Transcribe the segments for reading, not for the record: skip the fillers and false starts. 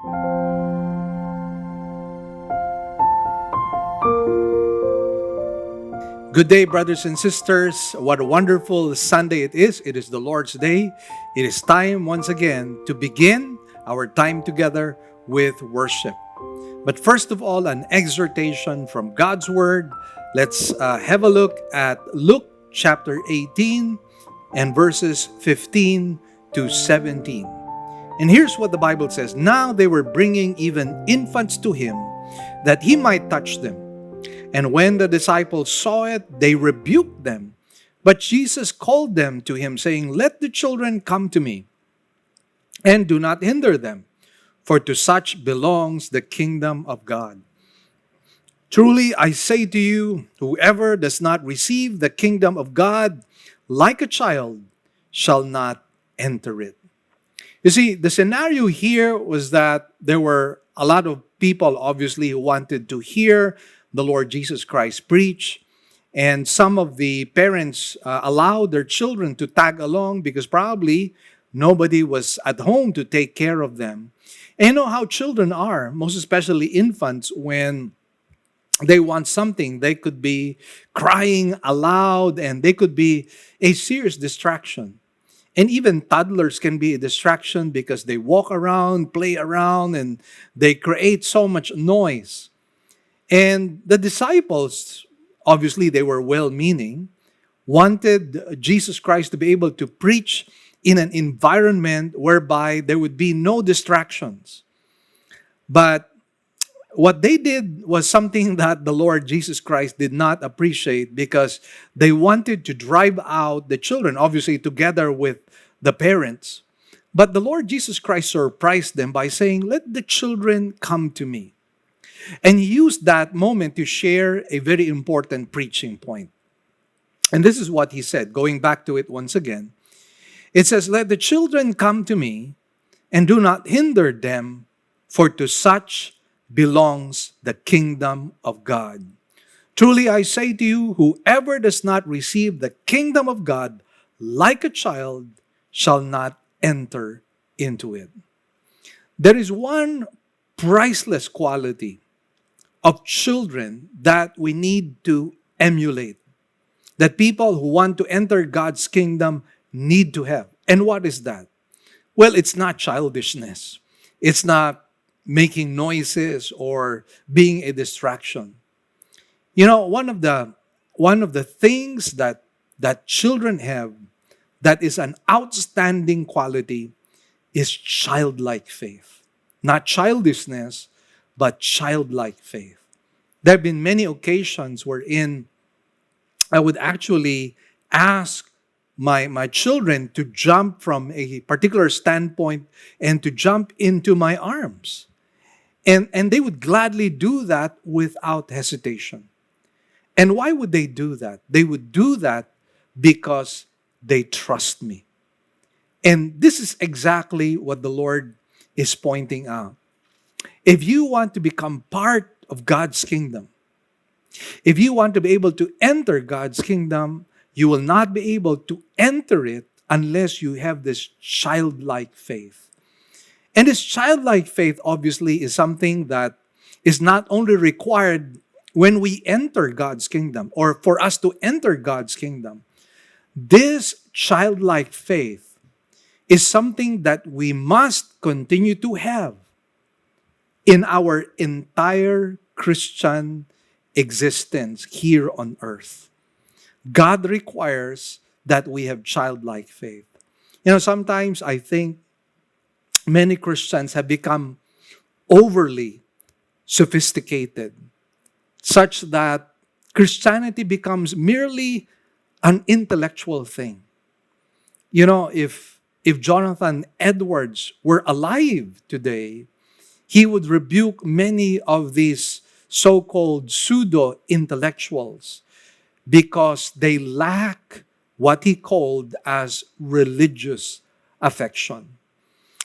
Good day, brothers and sisters. What a wonderful Sunday it is. It is the Lord's Day. It is time once again to begin our time together with worship. But first of all, an exhortation from God's Word. Let's have a look at Luke chapter 18 and verses 15 to 17. And here's what the Bible says. Now they were bringing even infants to him that he might touch them. And when the disciples saw it, they rebuked them. But Jesus called them to him, saying, Let the children come to me, and do not hinder them, for to such belongs the kingdom of God. Truly, I say to you, whoever does not receive the kingdom of God like a child shall not enter it. You see, the scenario here was that there were a lot of people, obviously, who wanted to hear the Lord Jesus Christ preach. And some of the parents allowed their children to tag along because probably nobody was at home to take care of them. And you know how children are, most especially infants, when they want something, they could be crying aloud and they could be a serious distraction. And even toddlers can be a distraction because they walk around, play around, and they create so much noise. And the disciples, obviously they were well-meaning, wanted Jesus Christ to be able to preach in an environment whereby there would be no distractions. But what they did was something that the Lord Jesus Christ did not appreciate because they wanted to drive out the children, obviously together with the parents. But the Lord Jesus Christ surprised them by saying, Let the children come to me. And he used that moment to share a very important preaching point. And this is what he said, going back to it once again. It says, Let the children come to me, and do not hinder them, for to such belongs the kingdom of God. Truly I say to you, whoever does not receive the kingdom of God like a child shall not enter into it. There is one priceless quality of children that we need to emulate, that people who want to enter God's kingdom need to have. And what is that? Well, it's not childishness. It's not making noises or being a distraction. You know, one of the things that children have that is an outstanding quality is childlike faith. Not childishness, but childlike faith. There have been many occasions wherein I would actually ask my children to jump from a particular standpoint and to jump into my arms. And they would gladly do that without hesitation. And why would they do that? They would do that because they trust me. And this is exactly what the Lord is pointing out. If you want to become part of God's kingdom, if you want to be able to enter God's kingdom, you will not be able to enter it unless you have this childlike faith. And this childlike faith obviously is something that is not only required when we enter God's kingdom or for us to enter God's kingdom. This childlike faith is something that we must continue to have in our entire Christian existence here on earth. God requires that we have childlike faith. You know, sometimes I think many Christians have become overly sophisticated, such that Christianity becomes merely an intellectual thing. You know, if Jonathan Edwards were alive today, he would rebuke many of these so-called pseudo-intellectuals because they lack what he called as religious affection.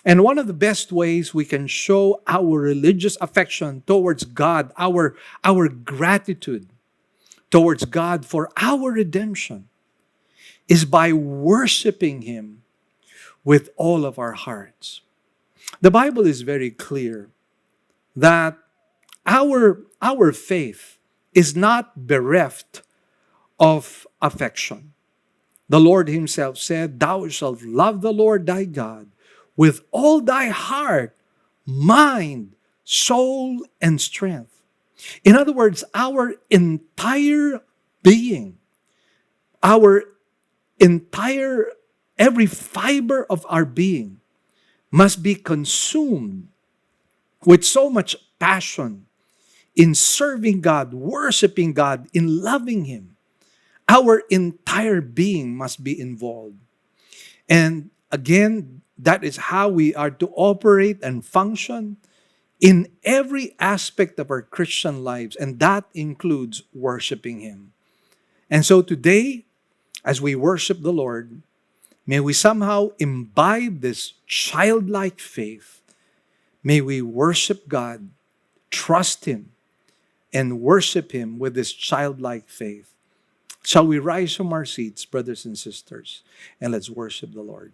And one of the best ways we can show our religious affection towards God, our gratitude towards God for our redemption, is by worshiping Him with all of our hearts. The Bible is very clear that our faith is not bereft of affection. The Lord himself said, "Thou shalt love the Lord thy God with all thy heart, mind, soul, and strength." In other words, our entire being, our entire, every fiber of our being must be consumed with so much passion in serving God, worshiping God, in loving Him. Our entire being must be involved. And again, that is how we are to operate and function in every aspect of our Christian lives, and that includes worshiping Him. And so today, as we worship the Lord, may we somehow imbibe this childlike faith. May we worship God, trust Him, and worship Him with this childlike faith. Shall we rise from our seats, brothers and sisters, and let's worship the Lord.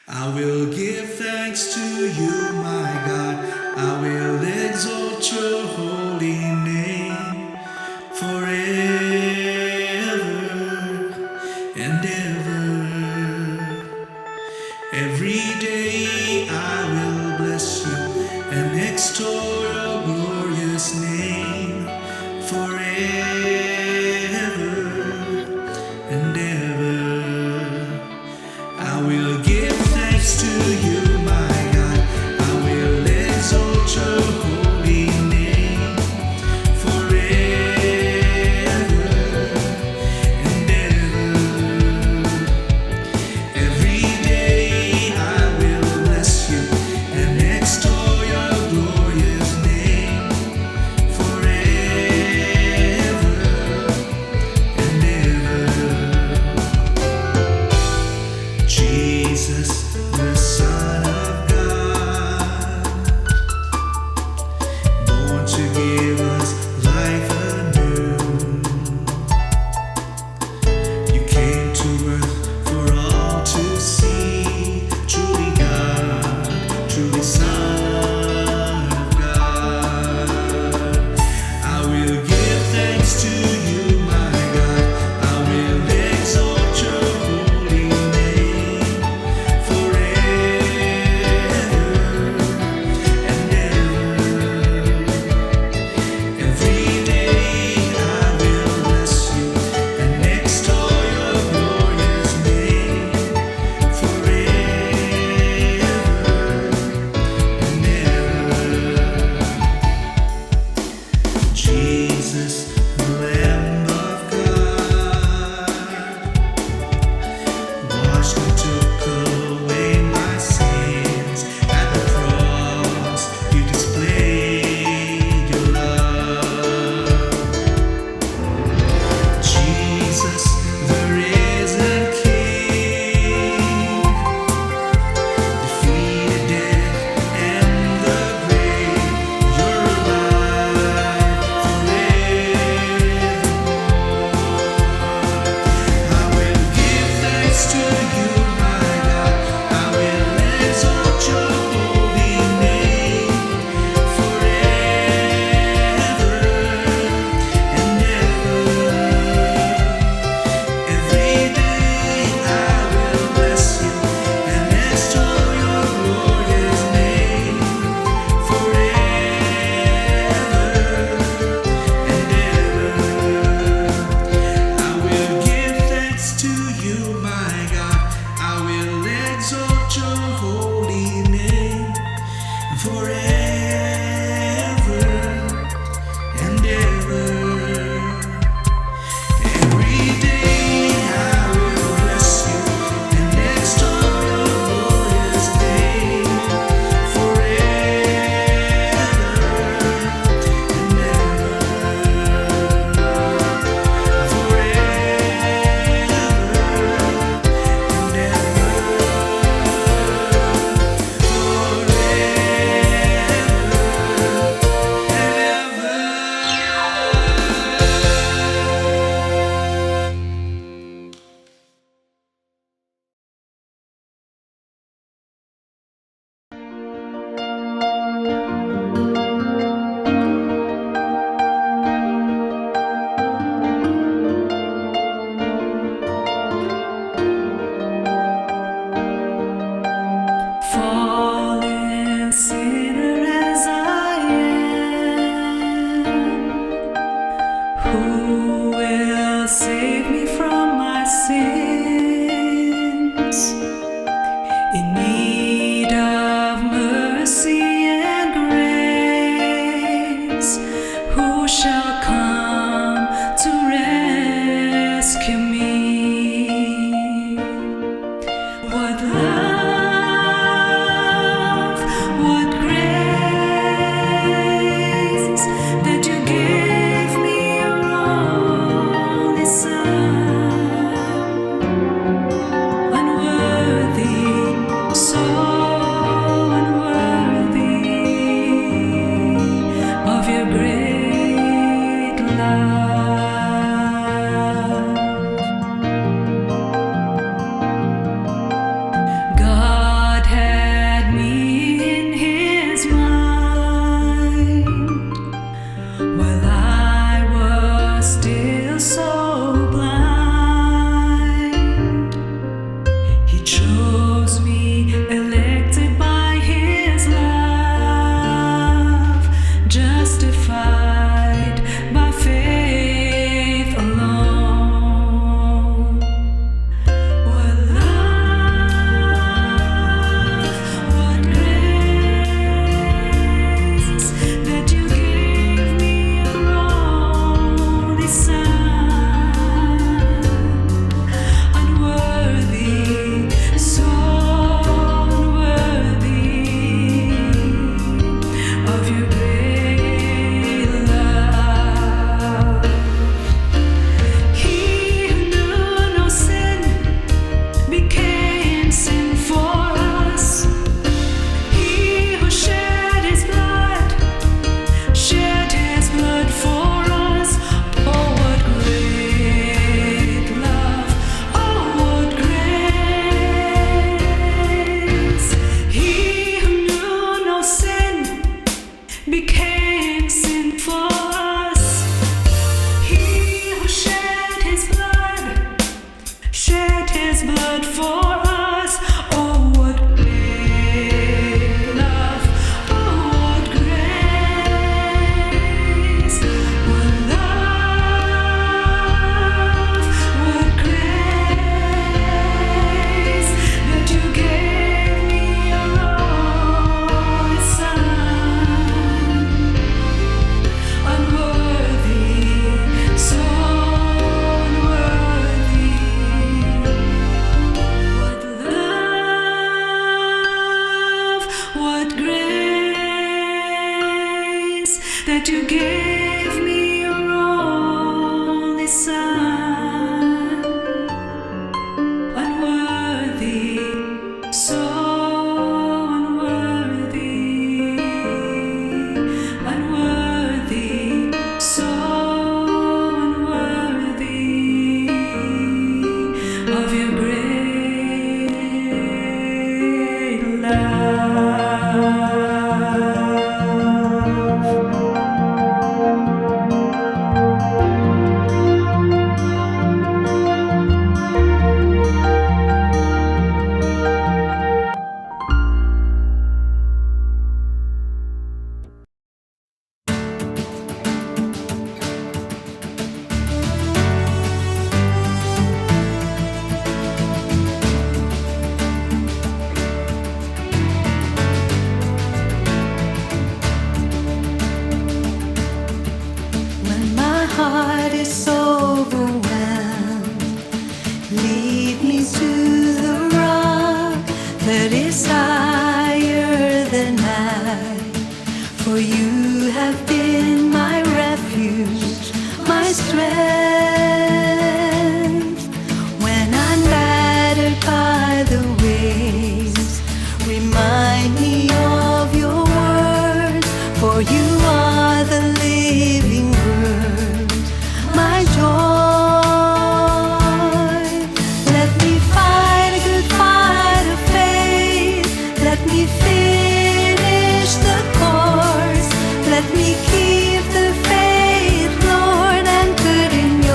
I will give thanks to you, my God. I will exalt your holy name forever and ever. Every day I will bless you and extol your glorious name forever and ever. I will give thanks to you, my God. I will exalt your holy name forever and ever. Every day I will bless you and extol your glorious name forever and ever. Jesus, the Son of God, born to give us life anew. You came to earth for all to see. Truly God, truly Son of God. I will give thanks to you, my God. I will exalt your holy name forever and ever. that you gave me your only Son. Unworthy, so unworthy, unworthy, so unworthy of your great love. When my heart is overwhelmed, lead me to the rock that is higher than I. For you have been my refuge, my strength. When I'm battered by the waves, remind me of your word, for you are the living word, my joy. Let me fight a good fight of faith. Let me finish the course. Let me keep the faith, Lord, anchored in your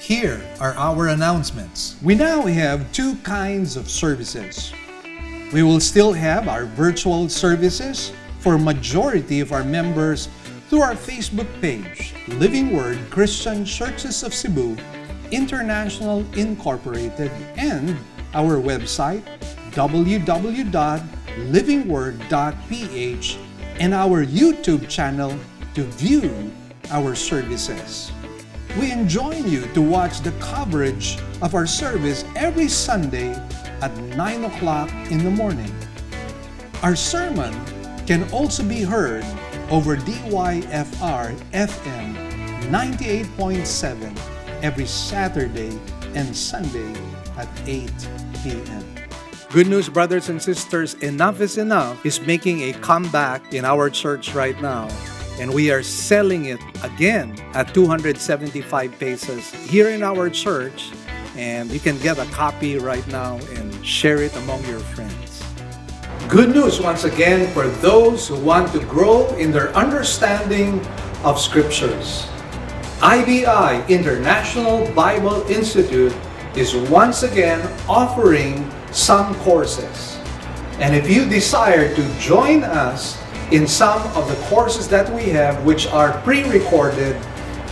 Here are our announcements. We now have two kinds of services. We will still have our virtual services for majority of our members through our Facebook page, Living Word Christian Churches of Cebu International Incorporated, and our website, www.livingword.ph, and our YouTube channel to view our services. We enjoin you to watch the coverage of our service every Sunday at 9 o'clock in the morning. Our sermon can also be heard over DYFR FM 98.7 every Saturday and Sunday at 8 p.m. Good news, brothers and sisters, Enough is Enough is making a comeback in our church right now. And we are selling it again at 275 pesos here in our church. And you can get a copy right now and share it among your friends. Good news once again for those who want to grow in their understanding of scriptures. IBI, International Bible Institute, is once again offering some courses. And if you desire to join us in some of the courses that we have, which are pre-recorded,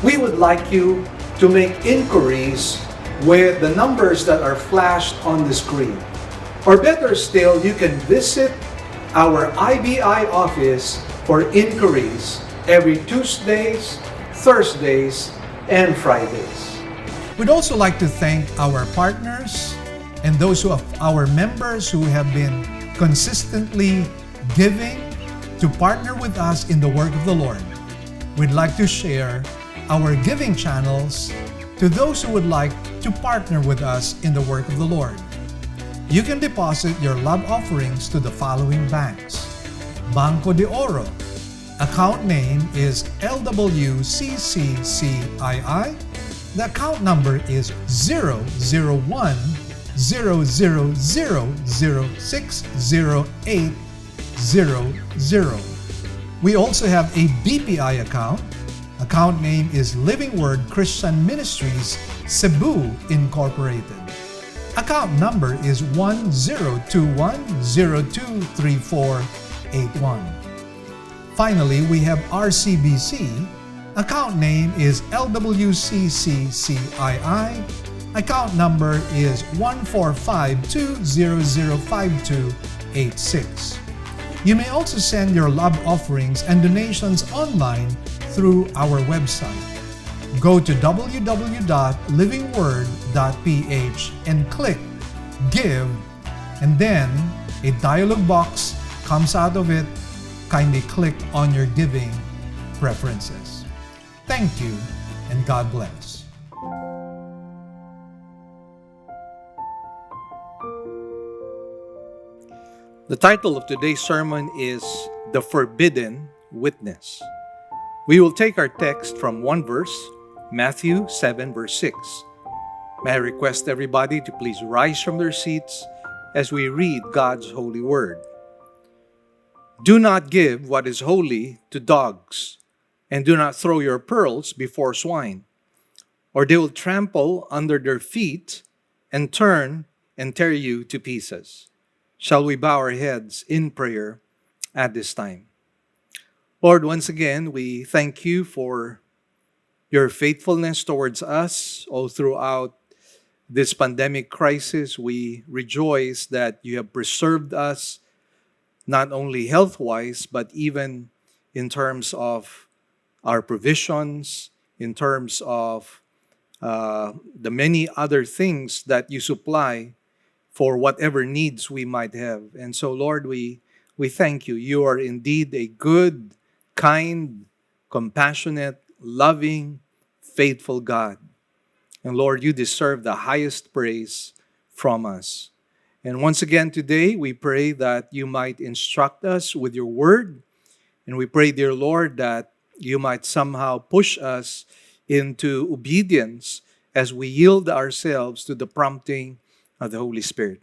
we would like you to make inquiries with the numbers that are flashed on the screen. Or better still, you can visit our IBI office for inquiries every Tuesdays, Thursdays, and Fridays. We'd also like to thank our partners and those of our members who have been consistently giving to partner with us in the work of the Lord. We'd like to share our giving channels to those who would like to partner with us in the work of the Lord. You can deposit your love offerings to the following banks. Banco de Oro. Account name is LWCCCII. The account number is 00100060800. We also have a BPI account. Account name is Living Word Christian Ministries Cebu Incorporated. Account number is 1021023481. Finally, we have RCBC. Account name is LWCCCII. Account number is 14520052886. You may also send your love offerings and donations online through our website. Go to www.livingword.ph and click Give, and then a dialog box comes out of it. Kindly click on your giving preferences. Thank you, and God bless. The title of today's sermon is The Forbidden Witness. We will take our text from one verse, Matthew 7 verse 6. May I request everybody to please rise from their seats as we read God's holy word. Do not give what is holy to dogs, and do not throw your pearls before swine, or they will trample under their feet and turn and tear you to pieces. Shall we bow our heads in prayer at this time? Lord, once again, we thank you for your faithfulness towards us all throughout this pandemic crisis. We rejoice that you have preserved us, not only health-wise, but even in terms of our provisions, in terms of the many other things that you supply for whatever needs we might have. And so, Lord, we thank you. You are indeed a good, kind, compassionate, loving, faithful God. And Lord, you deserve the highest praise from us. And once again today, we pray that you might instruct us with your word. And we pray, dear Lord, that you might somehow push us into obedience as we yield ourselves to the prompting of the Holy Spirit.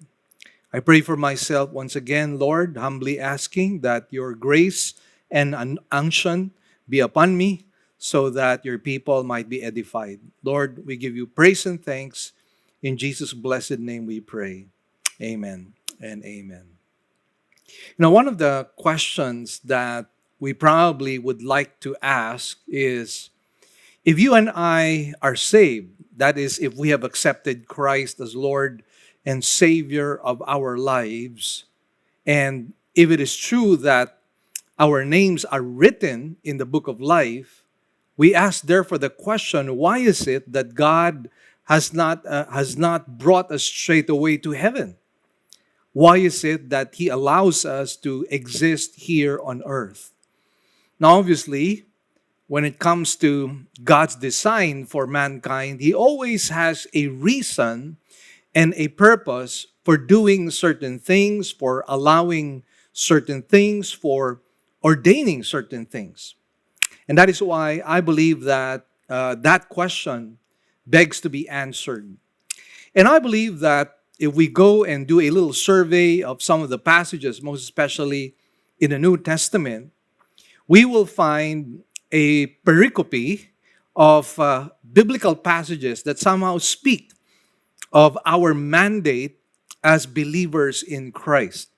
I pray for myself once again, Lord, humbly asking that your grace and unction be upon me so that your people might be edified. Lord, we give you praise and thanks. In Jesus' blessed name we pray. Amen and amen. Now, one of the questions that we probably would like to ask is, if you and I are saved, that is, if we have accepted Christ as Lord and Savior of our lives, and if it is true that our names are written in the book of life, we ask therefore the question, why is it that God has not brought us straight away to heaven? Why is it that He allows us to exist here on earth? Now, obviously, when it comes to God's design for mankind, He always has a reason and a purpose for doing certain things, for allowing certain things, for ordaining certain things. And that is why I believe that that question begs to be answered. And I believe that if we go and do a little survey of some of the passages, most especially in the New Testament, we will find a pericope of biblical passages that somehow speak of our mandate as believers in Christ.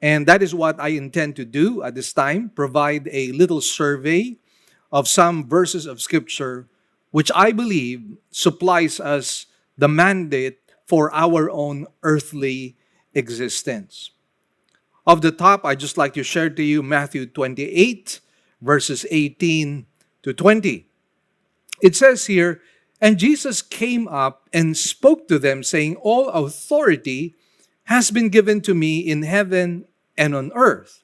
And that is what I intend to do at this time, provide a little survey of some verses of Scripture which I believe supplies us the mandate for our own earthly existence. Of the top, I'd just like to share to you Matthew 28, verses 18 to 20. It says here, "And Jesus came up and spoke to them, saying, All authority has been given to me in heaven and on earth.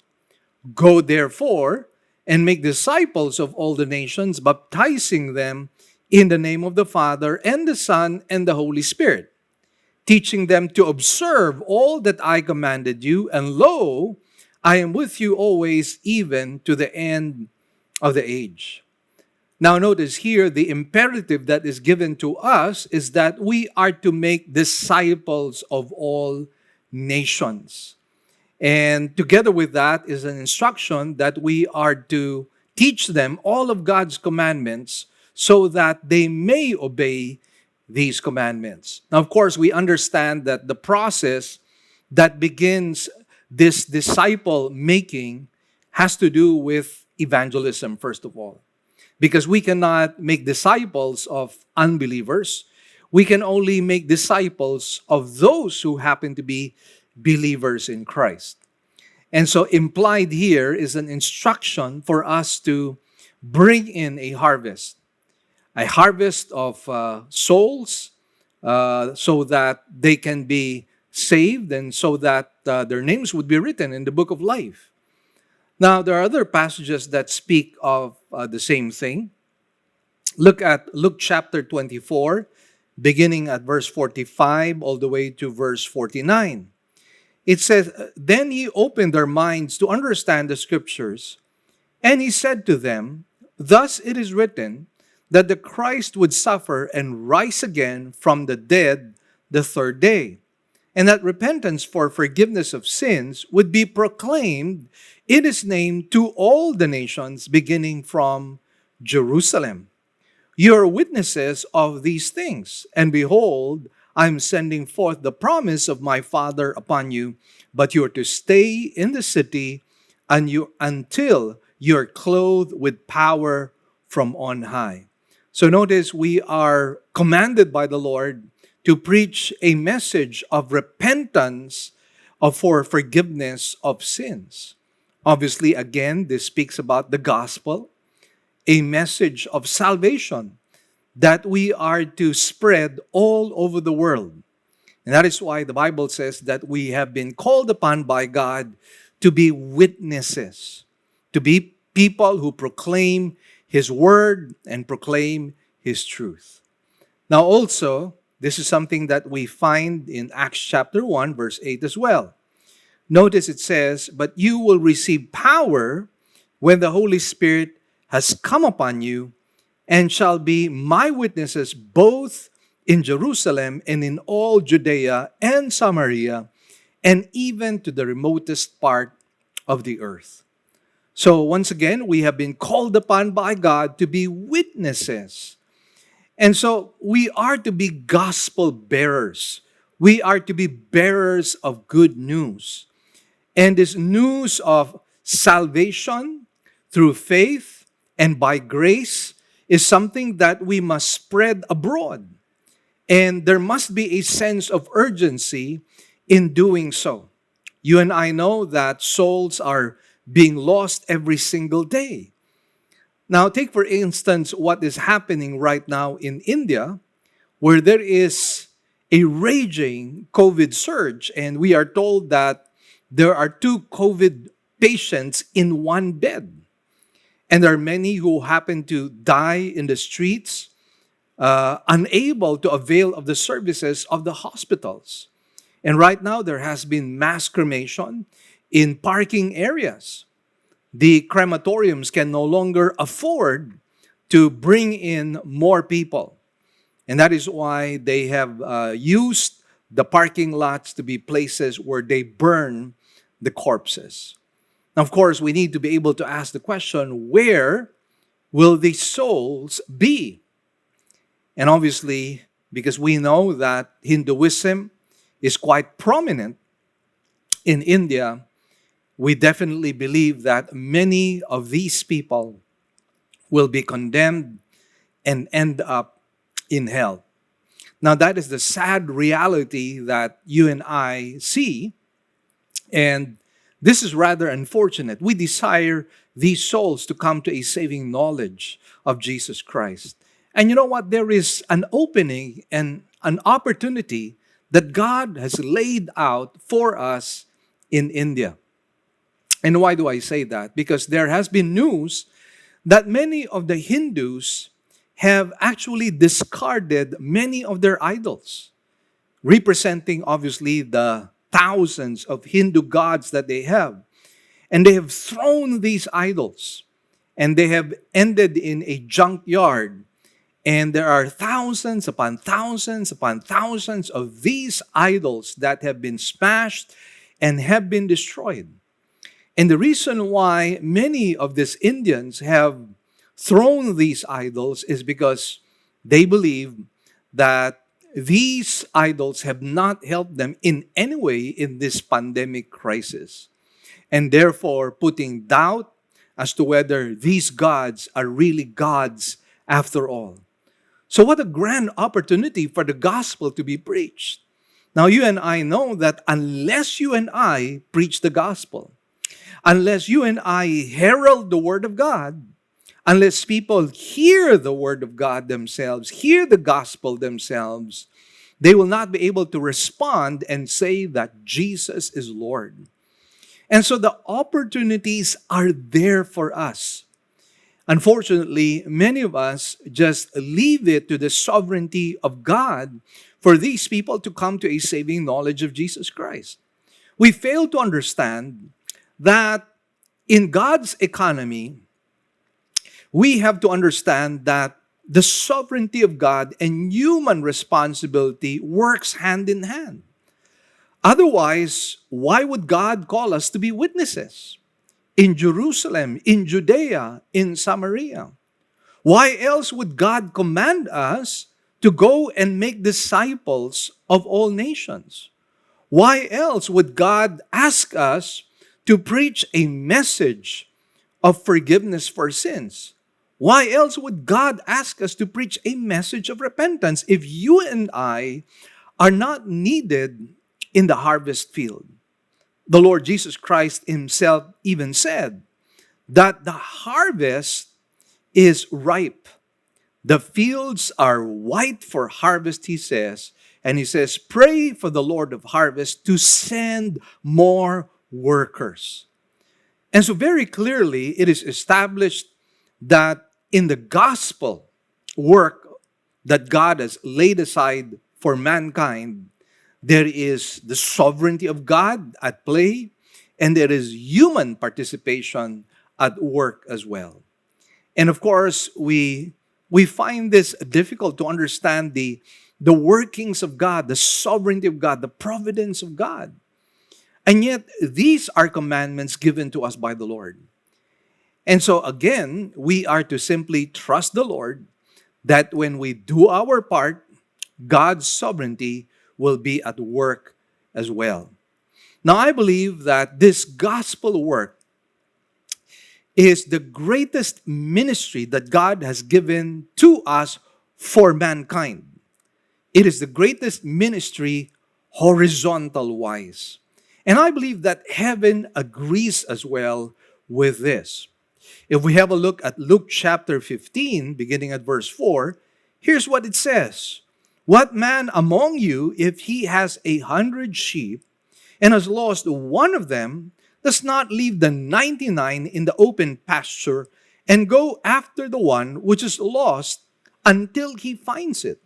Go therefore and make disciples of all the nations, baptizing them in the name of the Father and the Son and the Holy Spirit, teaching them to observe all that I commanded you, and lo, I am with you always, even to the end of the age." Now notice here, the imperative that is given to us is that we are to make disciples of all nations. And together with that is an instruction that we are to teach them all of God's commandments so that they may obey these commandments. Now, of course, we understand that the process that begins this disciple making has to do with evangelism, first of all. Because we cannot make disciples of unbelievers. We can only make disciples of those who happen to be believers in Christ. And so implied here is an instruction for us to bring in a harvest of souls, so that they can be saved and so that their names would be written in the book of life. Now, there are other passages that speak of the same thing. Look at Luke chapter 24, beginning at verse 45 all the way to verse 49. It says, "Then he opened their minds to understand the scriptures, and he said to them, Thus it is written, that the Christ would suffer and rise again from the dead the third day, and that repentance for forgiveness of sins would be proclaimed in his name to all the nations, beginning from Jerusalem. You are witnesses of these things, and behold, I am sending forth the promise of my Father upon you, but you are to stay in the city until you are clothed with power from on high." So notice we are commanded by the Lord to preach a message of repentance for forgiveness of sins. Obviously, again, this speaks about the gospel, a message of salvation that we are to spread all over the world. And that is why the Bible says that we have been called upon by God to be witnesses, to be people who proclaim His word and proclaim His truth. Now also, this is something that we find in Acts chapter 1, verse 8 as well. Notice it says, "But you will receive power when the Holy Spirit has come upon you, and shall be my witnesses both in Jerusalem and in all Judea and Samaria, and even to the remotest part of the earth." So once again, we have been called upon by God to be witnesses. And so we are to be gospel bearers. We are to be bearers of good news. And this news of salvation through faith and by grace is something that we must spread abroad. And there must be a sense of urgency in doing so. You and I know that souls are being lost every single day. Now, take for instance what is happening right now in India, where there is a raging COVID surge, and we are told that there are 2 COVID patients in one bed. And there are many who happen to die in the streets, unable to avail of the services of the hospitals. And right now, there has been mass cremation in parking areas. The crematoriums can no longer afford to bring in more people. And that is why they have used the parking lots to be places where they burn the corpses. Now, of course, we need to be able to ask the question, where will these souls be? And obviously, because we know that Hinduism is quite prominent in India, we definitely believe that many of these people will be condemned and end up in hell. Now, that is the sad reality that you and I see, and this is rather unfortunate. We desire these souls to come to a saving knowledge of Jesus Christ. And you know what? There is an opening and an opportunity that God has laid out for us in India. And why do I say that? Because there has been news that many of the Hindus have actually discarded many of their idols, representing obviously the thousands of Hindu gods that they have. And they have thrown these idols, and they have ended in a junkyard. And there are thousands upon thousands upon thousands of these idols that have been smashed and have been destroyed. And the reason why many of these Indians have thrown these idols is because they believe that these idols have not helped them in any way in this pandemic crisis. And therefore putting doubt as to whether these gods are really gods after all. So what a grand opportunity for the gospel to be preached. Now you and I know that unless you and I preach the gospel, unless you and I herald the word of God, unless people hear the word of God themselves, hear the gospel themselves, they will not be able to respond and say that Jesus is Lord. And so the opportunities are there for us. Unfortunately, many of us just leave it to the sovereignty of God for these people to come to a saving knowledge of Jesus Christ. We fail to understand that in God's economy, we have to understand that the sovereignty of God and human responsibility works hand in hand. Otherwise, why would God call us to be witnesses in Jerusalem, in Judea, in Samaria? Why else would God command us to go and make disciples of all nations? Why else would God ask us to preach a message of forgiveness for sins? Why else would God ask us to preach a message of repentance if you and I are not needed in the harvest field? The Lord Jesus Christ himself even said that the harvest is ripe. The fields are white for harvest, he says. And he says, pray for the Lord of harvest to send more workers. And so very clearly, it is established that in the gospel work that God has laid aside for mankind, there is the sovereignty of God at play, and there is human participation at work as well. And of course, we find this difficult to understand the workings of God, the sovereignty of God, the providence of God. And yet, these are commandments given to us by the Lord. And so again, we are to simply trust the Lord that when we do our part, God's sovereignty will be at work as well. Now, I believe that this gospel work is the greatest ministry that God has given to us for mankind. It is the greatest ministry horizontal wise. And I believe that heaven agrees as well with this. If we have a look at Luke chapter 15, beginning at verse 4, here's what it says. What man among you, if he has 100 sheep and has lost one of them, does not leave the 99 in the open pasture and go after the one which is lost until he finds it?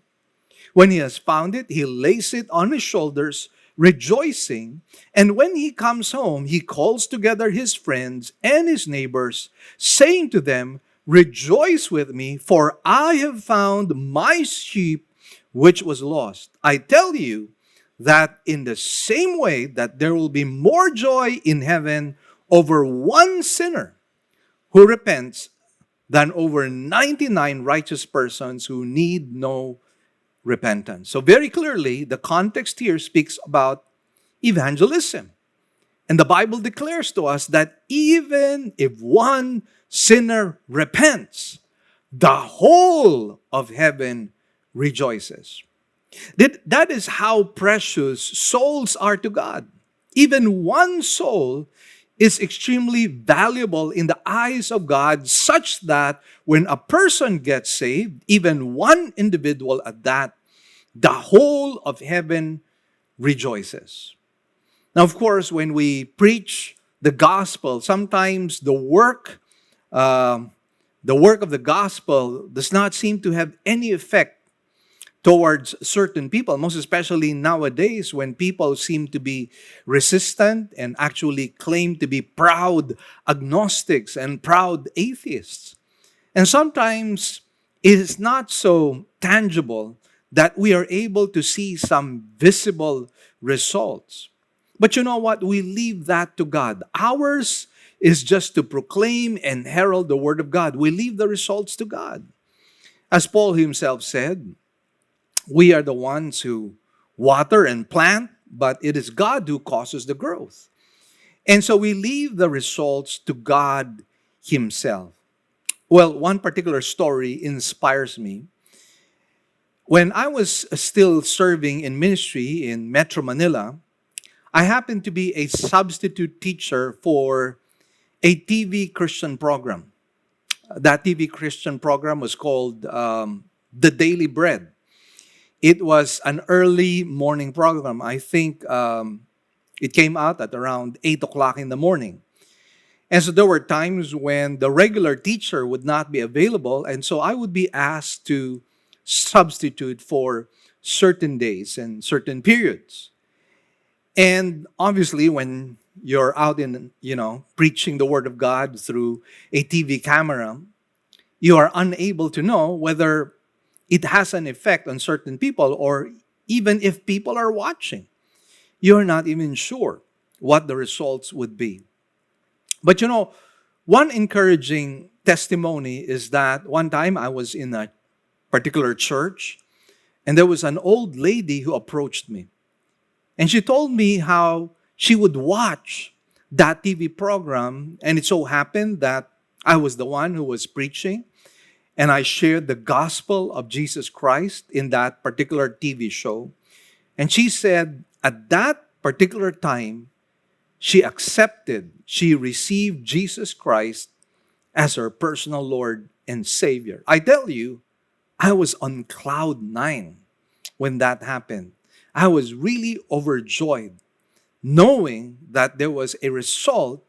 When he has found it, he lays it on his shoulders, rejoicing. And when he comes home, he calls together his friends and his neighbors, saying to them, rejoice with me, for I have found my sheep which was lost. I tell you that in the same way that there will be more joy in heaven over one sinner who repents than over 99 righteous persons who need no repentance. So very clearly, the context here speaks about evangelism. And the Bible declares to us that even if one sinner repents, the whole of heaven rejoices. That is how precious souls are to God. Even one soul is extremely valuable in the eyes of God, such that when a person gets saved, even one individual at that, the whole of heaven rejoices. Now, of course, when we preach the gospel, sometimes the work of the gospel does not seem to have any effect towards certain people, most especially nowadays when people seem to be resistant and actually claim to be proud agnostics and proud atheists. And sometimes it is not so tangible that we are able to see some visible results. But you know what? We leave that to God. Ours is just to proclaim and herald the word of God. We leave the results to God. As Paul himself said, we are the ones who water and plant, but it is God who causes the growth. And so we leave the results to God himself. Well, one particular story inspires me. When I was still serving in ministry in Metro Manila, I happened to be a substitute teacher for a TV Christian program. That TV Christian program was called The Daily Bread. It was an early morning program. I think it came out at around 8 o'clock in the morning. And so there were times when the regular teacher would not be available, and so I would be asked to substitute for certain days and certain periods. And obviously, when you're out in, preaching the word of God through a TV camera, you are unable to know whether it has an effect on certain people, or even if people are watching. You're not even sure what the results would be. But one encouraging testimony is that one time I was in a particular church, and there was an old lady who approached me. And she told me how she would watch that TV program, and it so happened that I was the one who was preaching, and I shared the gospel of Jesus Christ in that particular TV show. And she said at that particular time, she received Jesus Christ as her personal Lord and Savior. I tell you, I was on cloud 9 when that happened. I was really overjoyed knowing that there was a result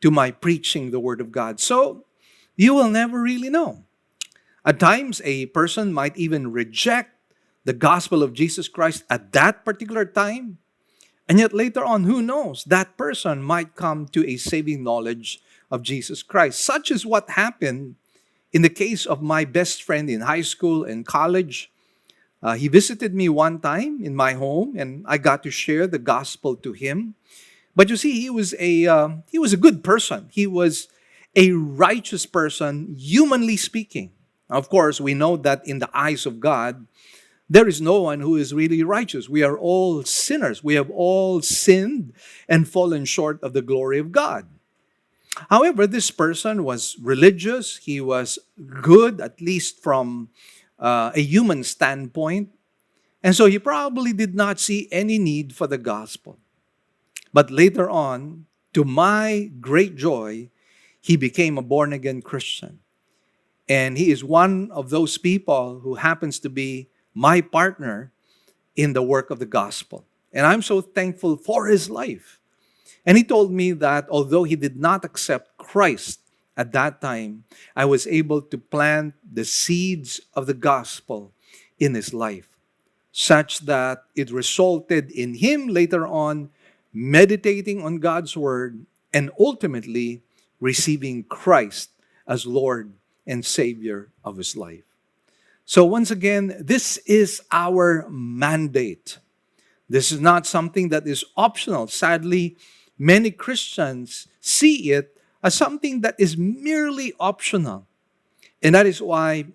to my preaching the Word of God. So, you will never really know. At times, a person might even reject the gospel of Jesus Christ at that particular time. And yet later on, who knows? That person might come to a saving knowledge of Jesus Christ. Such is what happened in the case of my best friend in high school and college. He visited me one time in my home, and I got to share the gospel to him. But you see, he was a good person. He was a righteous person, humanly speaking. Of course, we know that in the eyes of God, there is no one who is really righteous. We are all sinners. We have all sinned and fallen short of the glory of God. However, this person was religious. He was good, at least from a human standpoint. And so he probably did not see any need for the gospel. But later on, to my great joy, he became a born-again Christian. And he is one of those people who happens to be my partner in the work of the gospel. And I'm so thankful for his life. And he told me that although he did not accept Christ at that time, I was able to plant the seeds of the gospel in his life, such that it resulted in him later on meditating on God's word and ultimately receiving Christ as Lord and Savior of his life. So once again, this is our mandate. This is not something that is optional. Sadly, many Christians see it as something that is merely optional. And that is why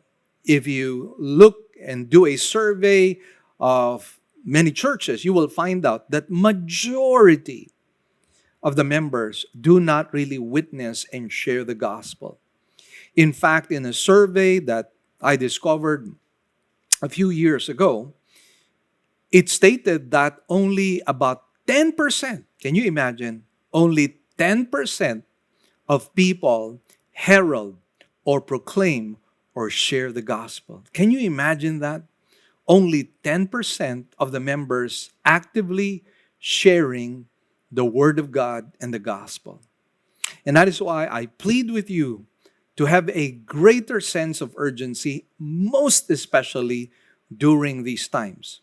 if you look and do a survey of many churches, you will find out that majority of the members do not really witness and share the gospel. In fact, in a survey that I discovered a few years ago, it stated that only about 10%, can you imagine? Only 10% of people herald or proclaim or share the gospel. Can you imagine that? Only 10% of the members actively sharing the word of God and the gospel. And that is why I plead with you to have a greater sense of urgency, most especially during these times.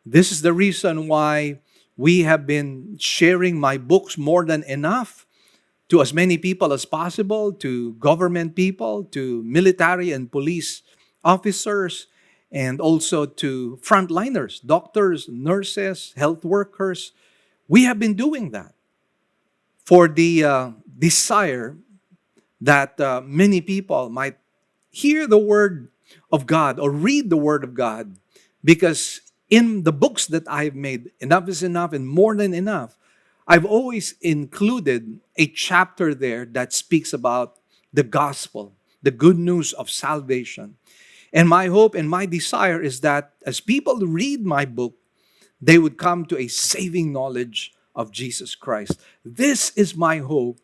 This is the reason why we have been sharing my books more than enough to as many people as possible, to government people, to military and police officers, and also to frontliners, doctors, nurses, health workers. We have been doing that for the desire that many people might hear the word of God or read the word of God, because in the books that I've made, Enough is Enough and More Than Enough, I've always included a chapter there that speaks about the gospel, the good news of salvation. And my hope and my desire is that as people read my book, they would come to a saving knowledge of Jesus Christ. This is my hope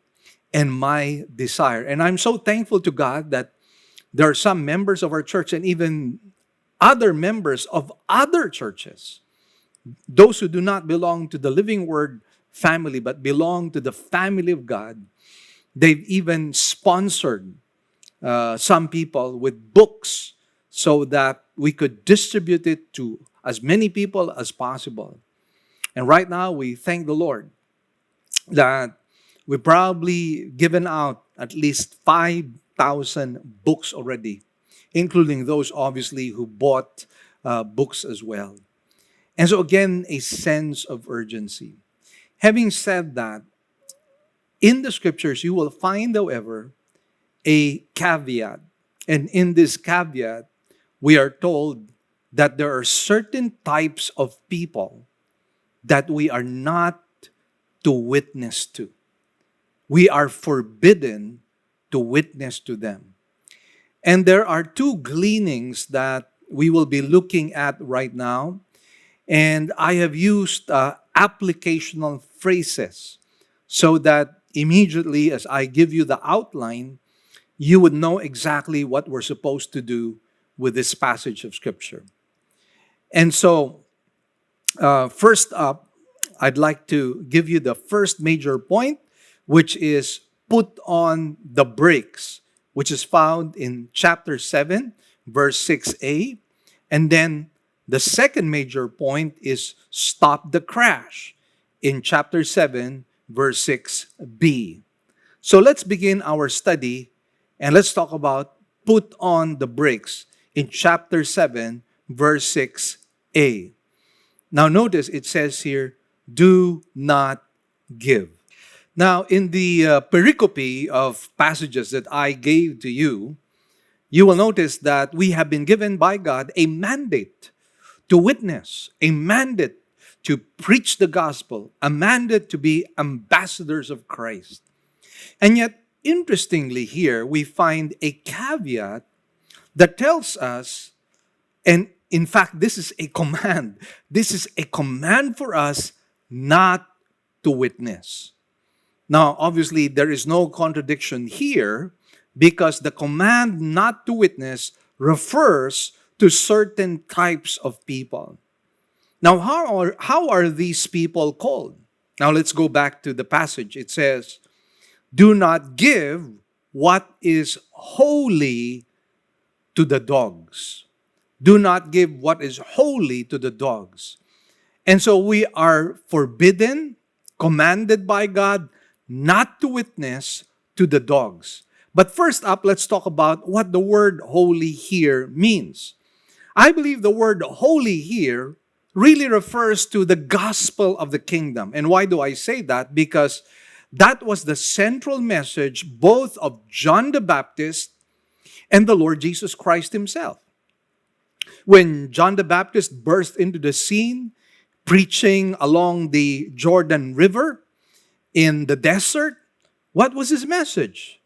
and my desire. And I'm so thankful to God that there are some members of our church and even other members of other churches, those who do not belong to the Living Word family but belong to the family of God. They've even sponsored some people with books so that we could distribute it to as many people as possible. And right now, we thank the Lord that we've probably given out at least 5,000 books already, including those obviously who bought books as well. And so again, a sense of urgency. Having said that, in the scriptures, you will find, however, a caveat. And in this caveat, we are told that there are certain types of people that we are not to witness to. We are forbidden to witness to them. And there are two gleanings that we will be looking at right now. And I have used applicational phrases so that immediately as I give you the outline, you would know exactly what we're supposed to do with this passage of Scripture. And so, first up, I'd like to give you the first major point, which is put on the brakes, which is found in chapter 7, verse 6a. And then the second major point is stop the crash in chapter 7, verse 6b. So let's begin our study and let's talk about put on the brakes in chapter 7, verse 6a. Now notice it says here, do not give. Now, in the pericope of passages that I gave to you will notice that we have been given by God a mandate to witness, a mandate to preach the gospel, a mandate to be ambassadors of Christ. And yet, interestingly, here we find a caveat that tells us, and in fact, this is a command. This is a command for us not to witness. Now, obviously, there is no contradiction here because the command not to witness refers to certain types of people. Now, how are these people called? Now, let's go back to the passage. It says, do not give what is holy to the dogs. Do not give what is holy to the dogs. And so we are forbidden, commanded by God, not to witness to the dogs. But first up, let's talk about what the word holy here means. I believe the word holy here really refers to the gospel of the kingdom. And why do I say that? Because that was the central message both of John the Baptist and the Lord Jesus Christ himself. When John the Baptist burst into the scene, preaching along the Jordan River in the desert, what was his message?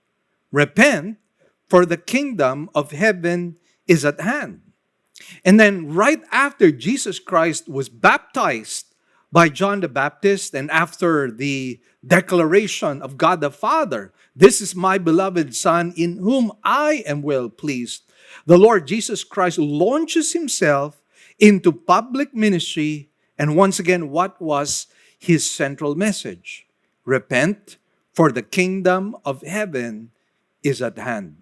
Repent, for the kingdom of heaven is at hand. And then right after Jesus Christ was baptized by John the Baptist, and after the declaration of God the Father, this is my beloved Son in whom I am well pleased, the Lord Jesus Christ launches himself into public ministry. And once again, what was his central message? Repent, for the kingdom of heaven is at hand.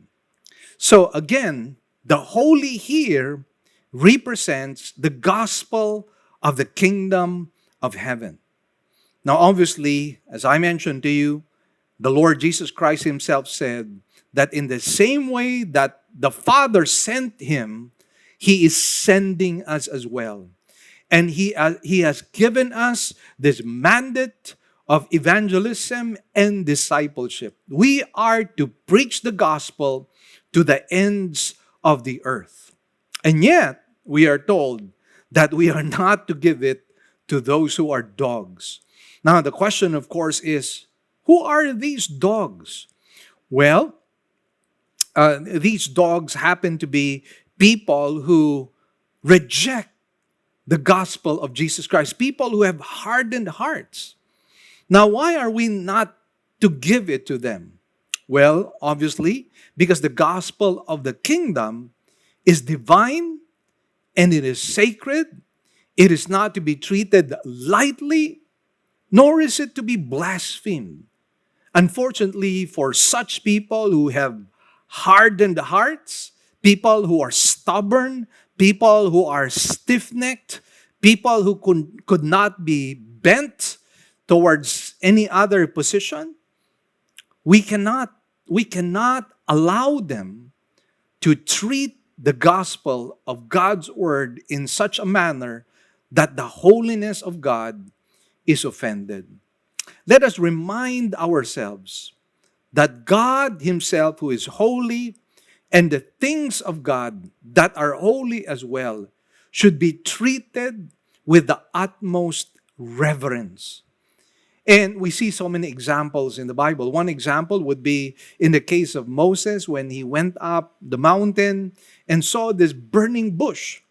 So again, the holy here represents the gospel of the kingdom of heaven. Now, obviously, as I mentioned to you, the Lord Jesus Christ himself said that in the same way that the Father sent him, he is sending us as well. And he has given us this mandate of evangelism and discipleship. We are to preach the gospel to the ends of the earth. And yet, we are told that we are not to give it to those who are dogs. Now, the question, of course, is, who are these dogs? Well, these dogs happen to be people who reject the gospel of Jesus Christ, people who have hardened hearts. Now, why are we not to give it to them? Well, obviously, because the gospel of the kingdom is divine and it is sacred. It is not to be treated lightly, nor is it to be blasphemed. Unfortunately, for such people who have hardened hearts, people who are stubborn, people who are stiff-necked, people who could not be bent towards any other position, we cannot allow them to treat the gospel of God's word in such a manner that the holiness of God is offended. Let us remind ourselves that God himself, who is holy, and the things of God that are holy as well, should be treated with the utmost reverence. And we see so many examples in the Bible. One example would be in the case of Moses when he went up the mountain and saw this burning bush,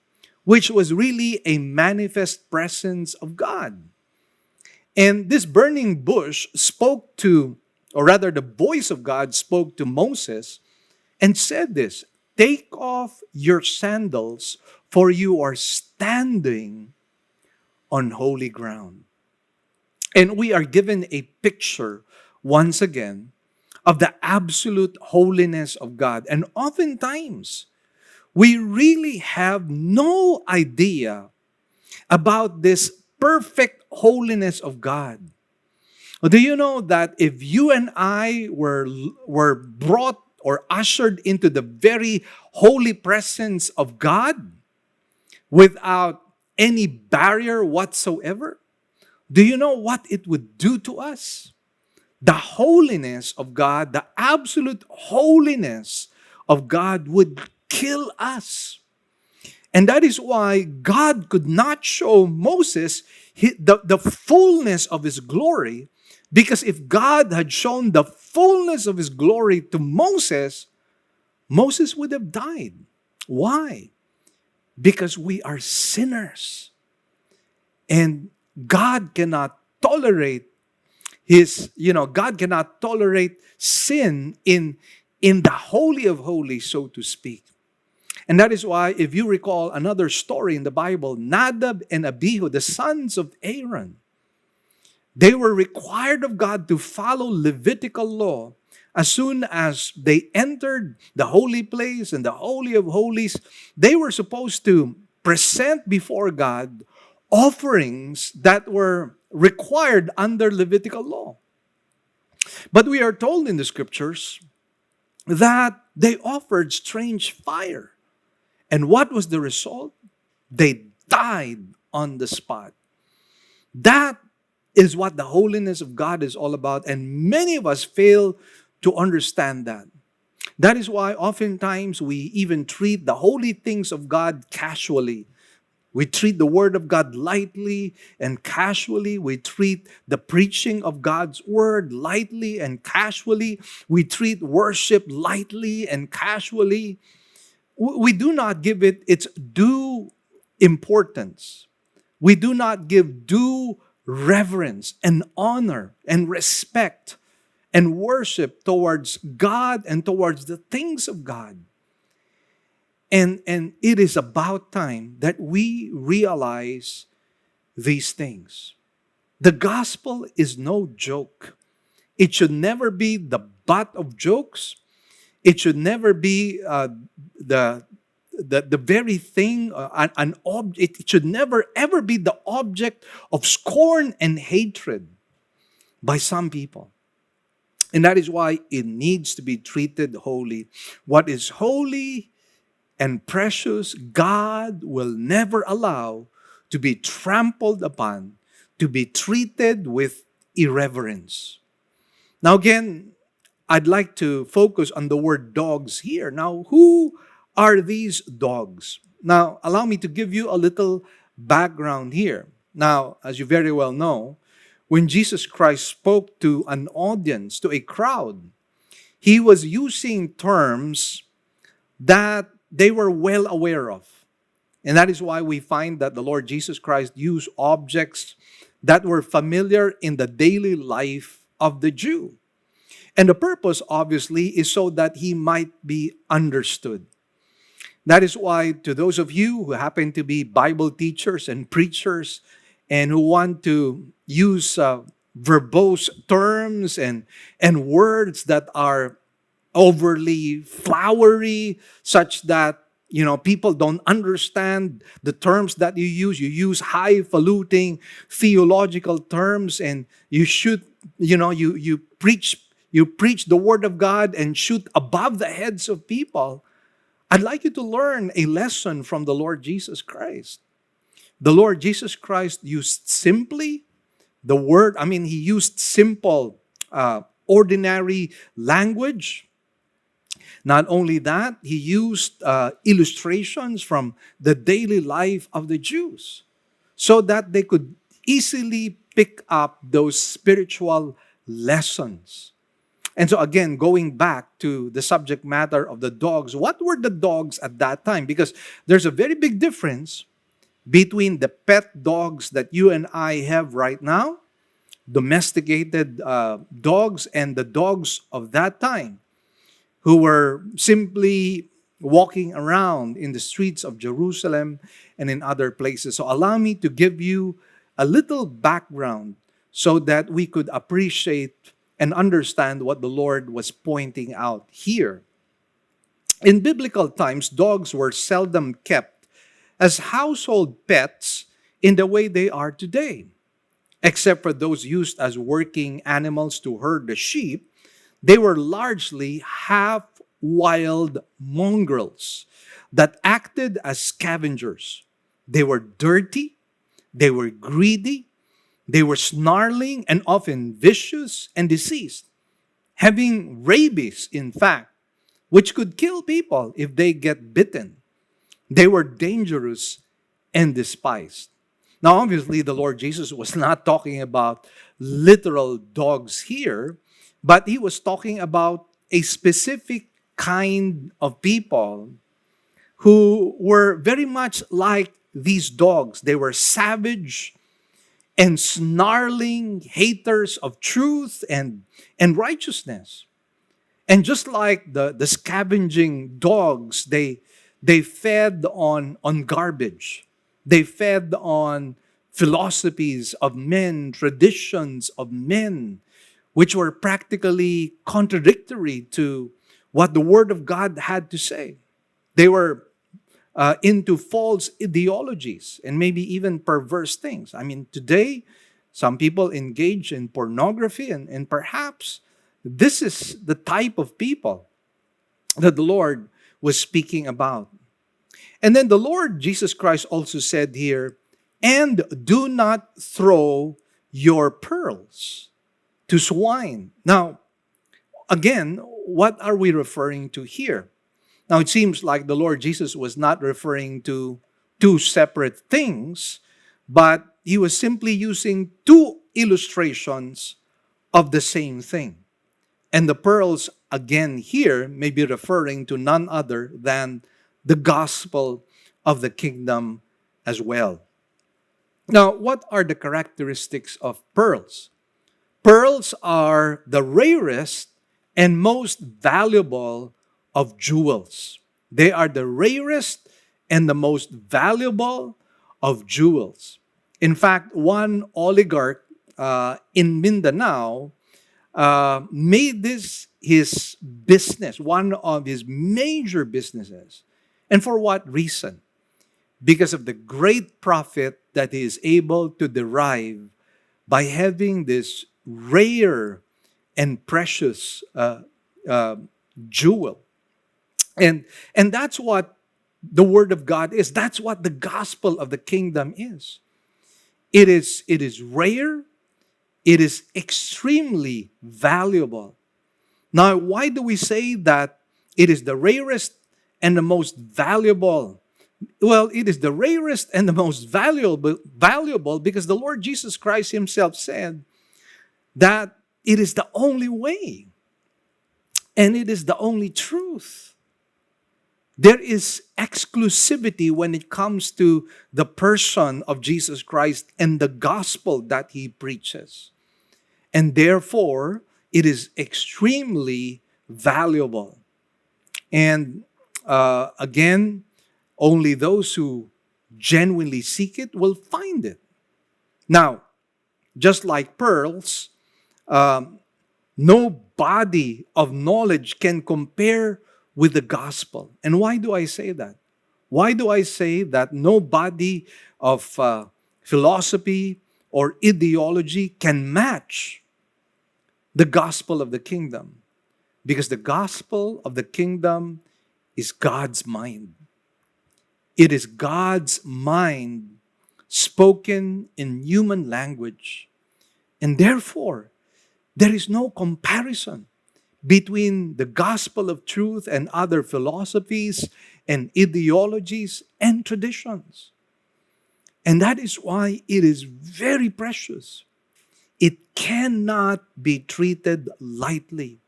which was really a manifest presence of God. And this burning bush spoke to, or rather the voice of God spoke to Moses and said this, "Take off your sandals, for you are standing on holy ground." And we are given a picture, once again, of the absolute holiness of God. And oftentimes, we really have no idea about this perfect holiness of God. Do you know that if you and I were brought or ushered into the very holy presence of God without any barrier whatsoever, do you know what it would do to us? the holiness of God, the absolute holiness of God would kill us. And that is why God could not show Moses the fullness of his glory, because if God had shown the fullness of his glory to Moses, Moses would have died. Why? Because we are sinners. And God cannot tolerate God cannot tolerate sin in the Holy of Holies, so to speak. And that is why, if you recall another story in the Bible, Nadab and Abihu, the sons of Aaron, they were required of God to follow Levitical law. As soon as they entered the holy place and the Holy of Holies, they were supposed to present before God offerings that were required under Levitical law. But we are told in the scriptures that they offered strange fire. And what was the result? They died on the spot. That is what the holiness of God is all about. And many of us fail to understand that. That is why oftentimes we even treat the holy things of God casually. We treat the Word of God lightly and casually. We treat the preaching of God's Word lightly and casually. We treat worship lightly and casually. We do not give it its due importance. We do not give due reverence and honor and respect and worship towards God and towards the things of God. And it is about time that we realize these things. The gospel is no joke. It should never be the butt of jokes. It should never be the very thing, it should never ever be the object of scorn and hatred by some people. And that is why it needs to be treated holy. What is holy and precious, God will never allow to be trampled upon, to be treated with irreverence. Now again, I'd like to focus on the word dogs here. Now, who are these dogs? Now, allow me to give you a little background here. Now, as you very well know, when Jesus Christ spoke to an audience, to a crowd, he was using terms that they were well aware of. And that is why we find that the Lord Jesus Christ used objects that were familiar in the daily life of the Jew. And the purpose, obviously, is so that he might be understood. That is why, to those of you who happen to be Bible teachers and preachers and who want to use verbose terms and words that are overly flowery, such that people don't understand the terms that you use highfalutin theological terms, and you preach the word of God and shoot above the heads of people. I'd like you to learn a lesson from the Lord Jesus Christ. The Lord Jesus Christ used simply the word, he used simple, ordinary language. Not only that, he used illustrations from the daily life of the Jews so that they could easily pick up those spiritual lessons. And so again, going back to the subject matter of the dogs, what were the dogs at that time? Because there's a very big difference between the pet dogs that you and I have right now, domesticated dogs, and the dogs of that time, who were simply walking around in the streets of Jerusalem and in other places. So allow me to give you a little background so that we could appreciate and understand what the Lord was pointing out here. In biblical times, dogs were seldom kept as household pets in the way they are today. Except for those used as working animals to herd the sheep, they were largely half-wild mongrels that acted as scavengers. They were dirty, they were greedy, They were snarling and often vicious and diseased, having rabies, in fact, which could kill people if they get bitten. They were dangerous and despised. Now, obviously, the Lord Jesus was not talking about literal dogs here, but he was talking about a specific kind of people who were very much like these dogs. They were savage and snarling haters of truth and righteousness. And just like the scavenging dogs, they fed on garbage. They fed on philosophies of men, traditions of men, which were practically contradictory to what the Word of God had to say. They were into false ideologies and maybe even perverse things. I mean, today, some people engage in pornography, and perhaps this is the type of people that the Lord was speaking about. And then the Lord Jesus Christ also said here, and do not throw your pearls to swine. Now, again, what are we referring to here? Now, it seems like the Lord Jesus was not referring to two separate things, but he was simply using two illustrations of the same thing. And the pearls, again, here may be referring to none other than the gospel of the kingdom as well. Now, what are the characteristics of pearls? Pearls are the rarest and most valuable of jewels. They are the rarest and the most valuable of jewels. In fact, one oligarch in Mindanao made this his business, one of his major businesses. And for what reason? Because of the great profit that he is able to derive by having this rare and precious jewel. And that's what the Word of God is. That's what the gospel of the kingdom is. It is rare. It is extremely valuable. Now, why do we say that it is the rarest and the most valuable? Well, it is the rarest and the most valuable because the Lord Jesus Christ himself said that it is the only way and it is the only truth. There is exclusivity when it comes to the person of Jesus Christ and the gospel that he preaches. And therefore, it is extremely valuable. And again, only those who genuinely seek it will find it. Now, just like pearls, no body of knowledge can compare with the gospel. And why do I say that? Why do I say that no body of philosophy or ideology can match the gospel of the kingdom? Because the gospel of the kingdom is God's mind. It is God's mind spoken in human language. And therefore, there is no comparison between the gospel of truth and other philosophies and ideologies and traditions. And that is why it is very precious. It cannot be treated lightly.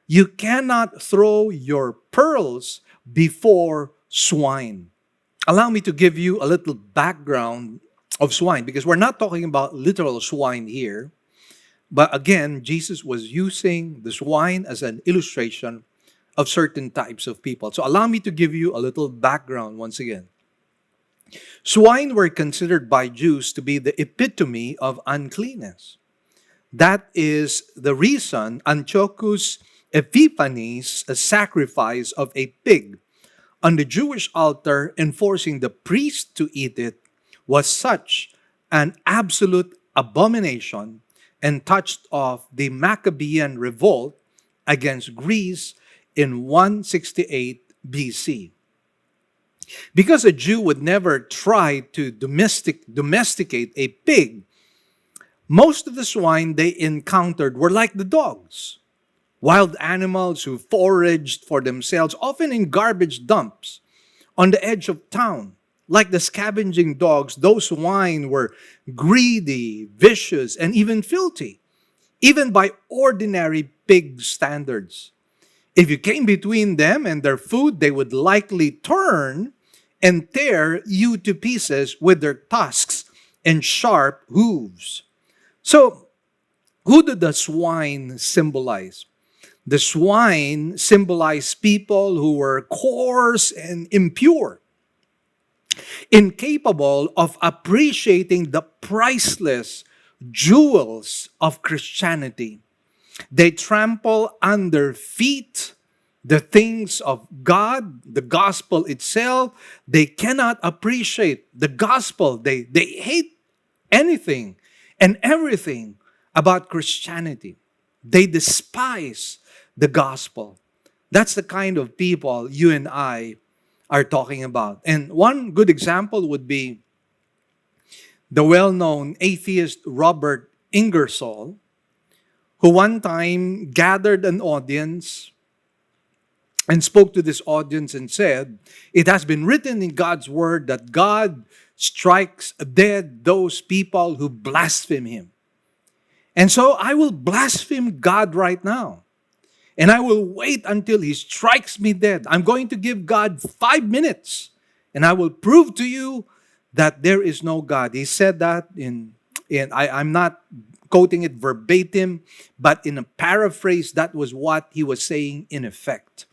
You cannot throw your pearls before swine. Allow me to give you a little background of swine, because we're not talking about literal swine here. But again, Jesus was using the swine as an illustration of certain types of people. So allow me to give you a little background once again. Swine were considered by Jews to be the epitome of uncleanness. That is the reason Antiochus Epiphanes, a sacrifice of a pig on the Jewish altar, enforcing the priest to eat it, was such an absolute abomination and touched off the Maccabean revolt against Greece in 168 BC. Because a Jew would never try to domesticate a pig, Most of the swine they encountered were like the dogs, wild animals who foraged for themselves, often in garbage dumps on the edge of town. Like the scavenging dogs, those swine were greedy, vicious, and even filthy, even by ordinary pig standards. If you came between them and their food, they would likely turn and tear you to pieces with their tusks and sharp hooves. So, who do the swine symbolize? The swine symbolize people who were coarse and impure, incapable of appreciating the priceless jewels of Christianity. They trample under feet the things of God, the gospel itself. They cannot appreciate the gospel. They hate anything and everything about Christianity. They despise the gospel. That's the kind of people you and I are talking about. And one good example would be the well-known atheist Robert Ingersoll, who one time gathered an audience and spoke to this audience and said, "It has been written in God's word that God strikes dead those people who blaspheme him. And so I will blaspheme God right now. And I will wait until he strikes me dead. I'm going to give God 5 minutes, and I will prove to you that there is no God." He said that I'm not quoting it verbatim, but in a paraphrase, that was what he was saying in effect.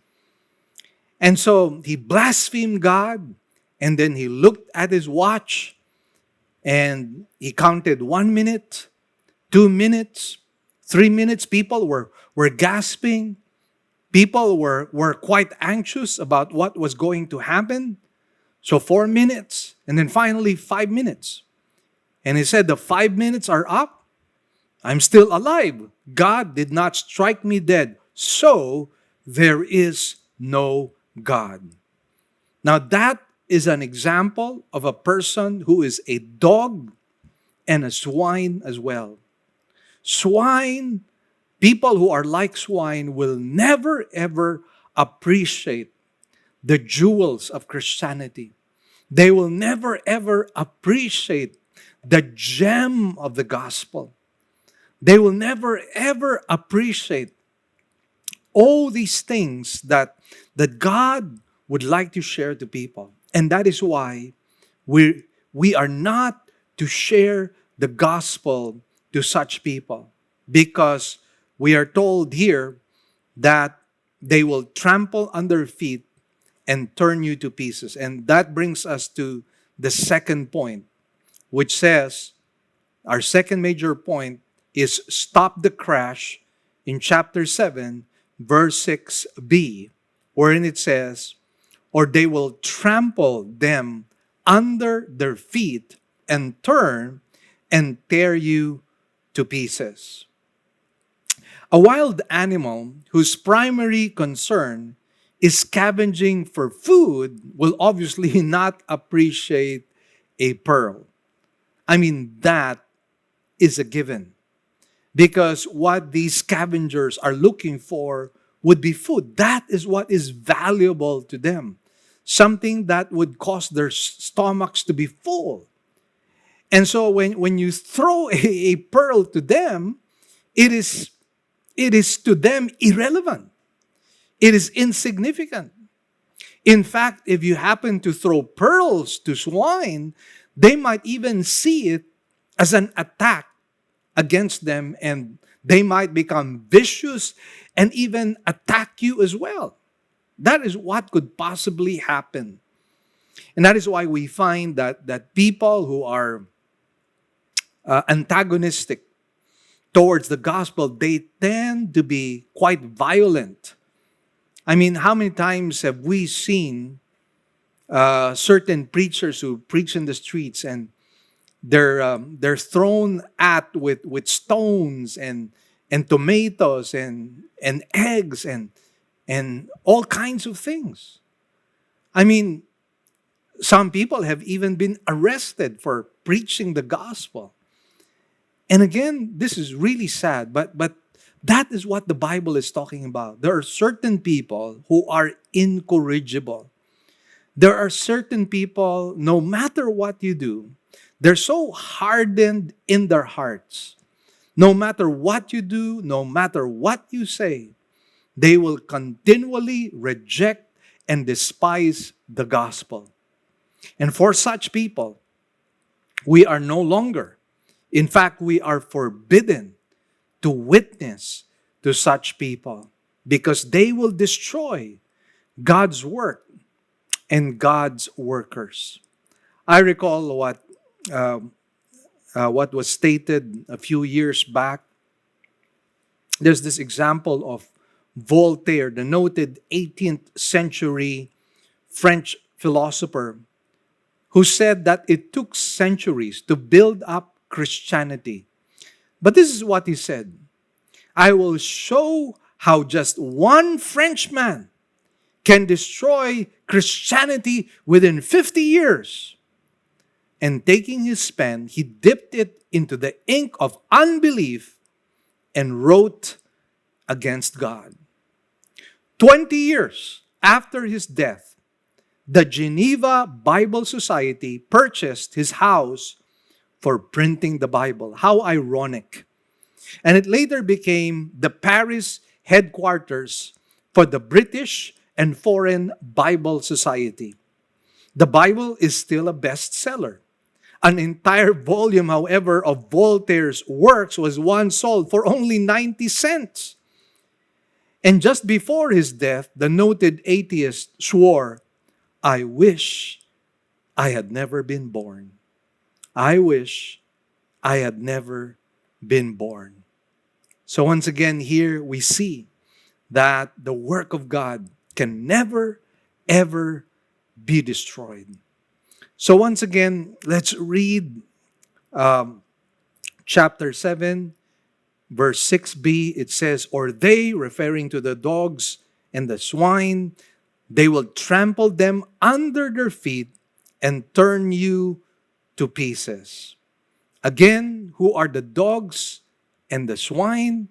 And so he blasphemed God, and then he looked at his watch, and he counted 1 minute, 2 minutes, 3 minutes. People were gasping. People were quite anxious about what was going to happen. So 4 minutes, and then finally 5 minutes. And he said, "The 5 minutes are up. I'm still alive. God did not strike me dead. So there is no God." Now that is an example of a person who is a dog and a swine as well. Swine, people who are like swine will never ever appreciate the jewels of Christianity. They will never ever appreciate the gem of the gospel. They will never ever appreciate all these things that God would like to share to people. And that is why we are not to share the gospel to such people, because we are told here that they will trample under feet and turn you to pieces. And that brings us to the second point, which says, our second major point is stop the crash in chapter 7, verse 6b, wherein it says, "Or they will trample them under their feet and turn and tear you to pieces." A wild animal whose primary concern is scavenging for food will obviously not appreciate a pearl. I mean, that is a given. Because what these scavengers are looking for would be food. That is what is valuable to them. Something that would cause their stomachs to be full. And so when you throw a pearl to them, it is to them irrelevant. It is insignificant. In fact, if you happen to throw pearls to swine, they might even see it as an attack against them, and they might become vicious and even attack you as well. That is what could possibly happen. And that is why we find that people who are antagonistic towards the gospel, they tend to be quite violent. I mean, how many times have we seen certain preachers who preach in the streets, and they're thrown at with stones and tomatoes and eggs and all kinds of things. I mean, some people have even been arrested for preaching the gospel. And again, this is really sad, but that is what the Bible is talking about. There are certain people who are incorrigible. There are certain people, no matter what you do, they're so hardened in their hearts. No matter what you do, no matter what you say, they will continually reject and despise the gospel. And for such people, we are no longer, in fact, we are forbidden to witness to such people because they will destroy God's work and God's workers. I recall what was stated a few years back. There's this example of Voltaire, the noted 18th century French philosopher, who said that it took centuries to build up Christianity. But this is what he said: I will show how just one Frenchman can destroy Christianity within 50 years. And taking his pen, he dipped it into the ink of unbelief and wrote against God. 20 years after his death, the Geneva Bible Society purchased his house for printing the Bible. How ironic. And it later became the Paris headquarters for the British and Foreign Bible Society. The Bible is still a bestseller. An entire volume, however, of Voltaire's works was once sold for only 90 cents. And just before his death, the noted atheist swore, I wish I had never been born. I wish I had never been born. So once again, here we see that the work of God can never, ever be destroyed. So once again, let's read chapter 7, verse 6b. It says, or they, referring to the dogs and the swine, they will trample them under their feet and turn you to pieces. Again, who are the dogs and the swine?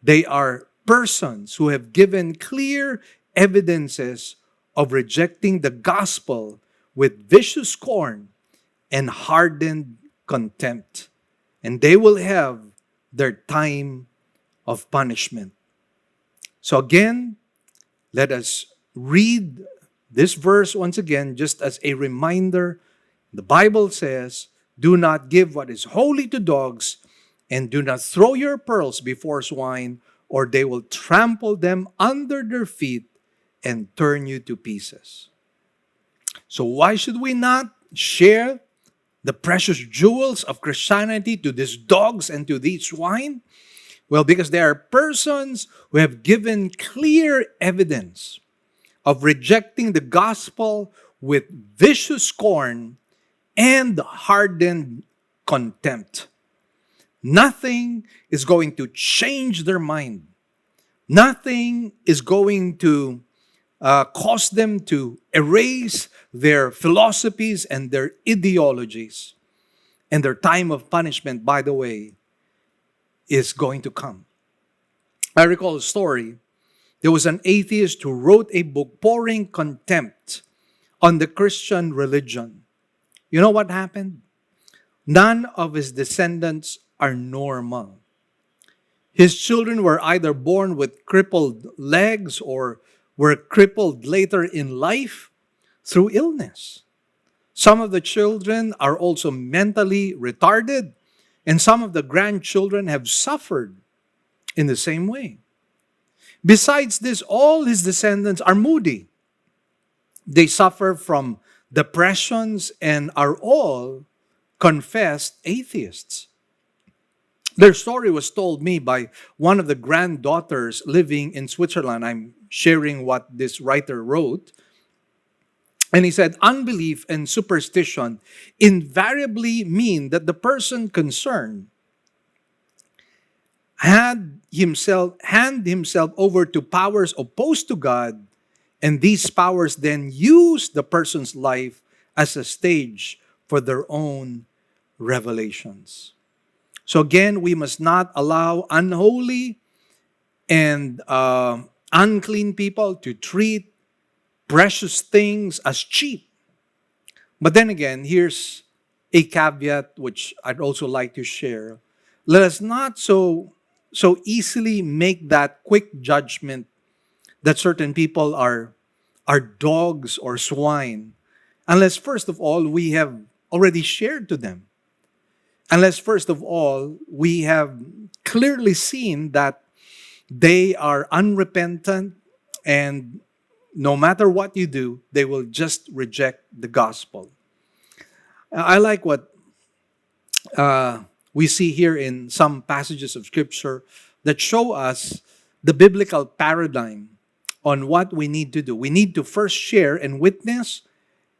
They are persons who have given clear evidences of rejecting the gospel with vicious scorn and hardened contempt. And they will have their time of punishment. So again, let us read this verse once again, just as a reminder. The Bible says, do not give what is holy to dogs, and do not throw your pearls before swine, or they will trample them under their feet and turn you to pieces. So why should we not share the precious jewels of Christianity to these dogs and to these swine? Well, because they are persons who have given clear evidence of rejecting the gospel with vicious scorn and hardened contempt. Nothing is going to change their mind. Nothing is going to cause them to erase their philosophies and their ideologies. And their time of punishment, by the way, is going to come. I recall a story. There was an atheist who wrote a book pouring contempt on the Christian religion. You know what happened? None of his descendants are normal. His children were either born with crippled legs or were crippled later in life through illness. Some of the children are also mentally retarded, and some of the grandchildren have suffered in the same way. Besides this, all his descendants are moody. They suffer from depressions and are all confessed atheists. Their story was told me by one of the granddaughters living in Switzerland. I'm sharing what this writer wrote. And he said, unbelief and superstition invariably mean that the person concerned hand himself over to powers opposed to God, and these powers then use the person's life as a stage for their own revelations. So again, we must not allow unholy and unclean people to treat precious things as cheap. But then again, here's a caveat which I'd also like to share. Let us not so easily make that quick judgment that certain people are dogs or swine, unless first of all we have already shared to them. Unless first of all we have clearly seen that they are unrepentant, and no matter what you do, they will just reject the gospel. I like what we see here in some passages of scripture that show us the biblical paradigm on what we need to do. We need to first share and witness,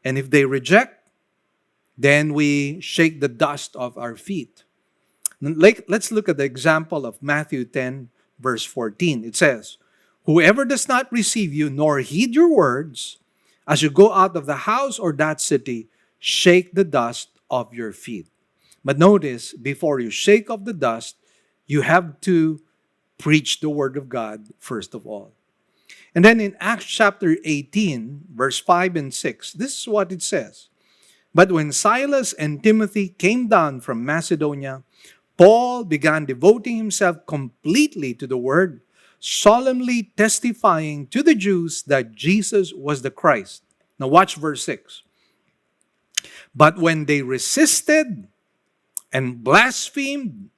and if they reject, then we shake the dust off our feet. Let's look at the example of Matthew 10, verse 14. It says, "Whoever does not receive you nor heed your words, as you go out of the house or that city, shake the dust off your feet." But notice, before you shake off the dust, you have to preach the word of God first of all. And then in Acts chapter 18, verse 5 and 6, this is what it says. "But when Silas and Timothy came down from Macedonia, Paul began devoting himself completely to the word, solemnly testifying to the Jews that Jesus was the Christ." Now watch verse 6. "But when they resisted and blasphemed,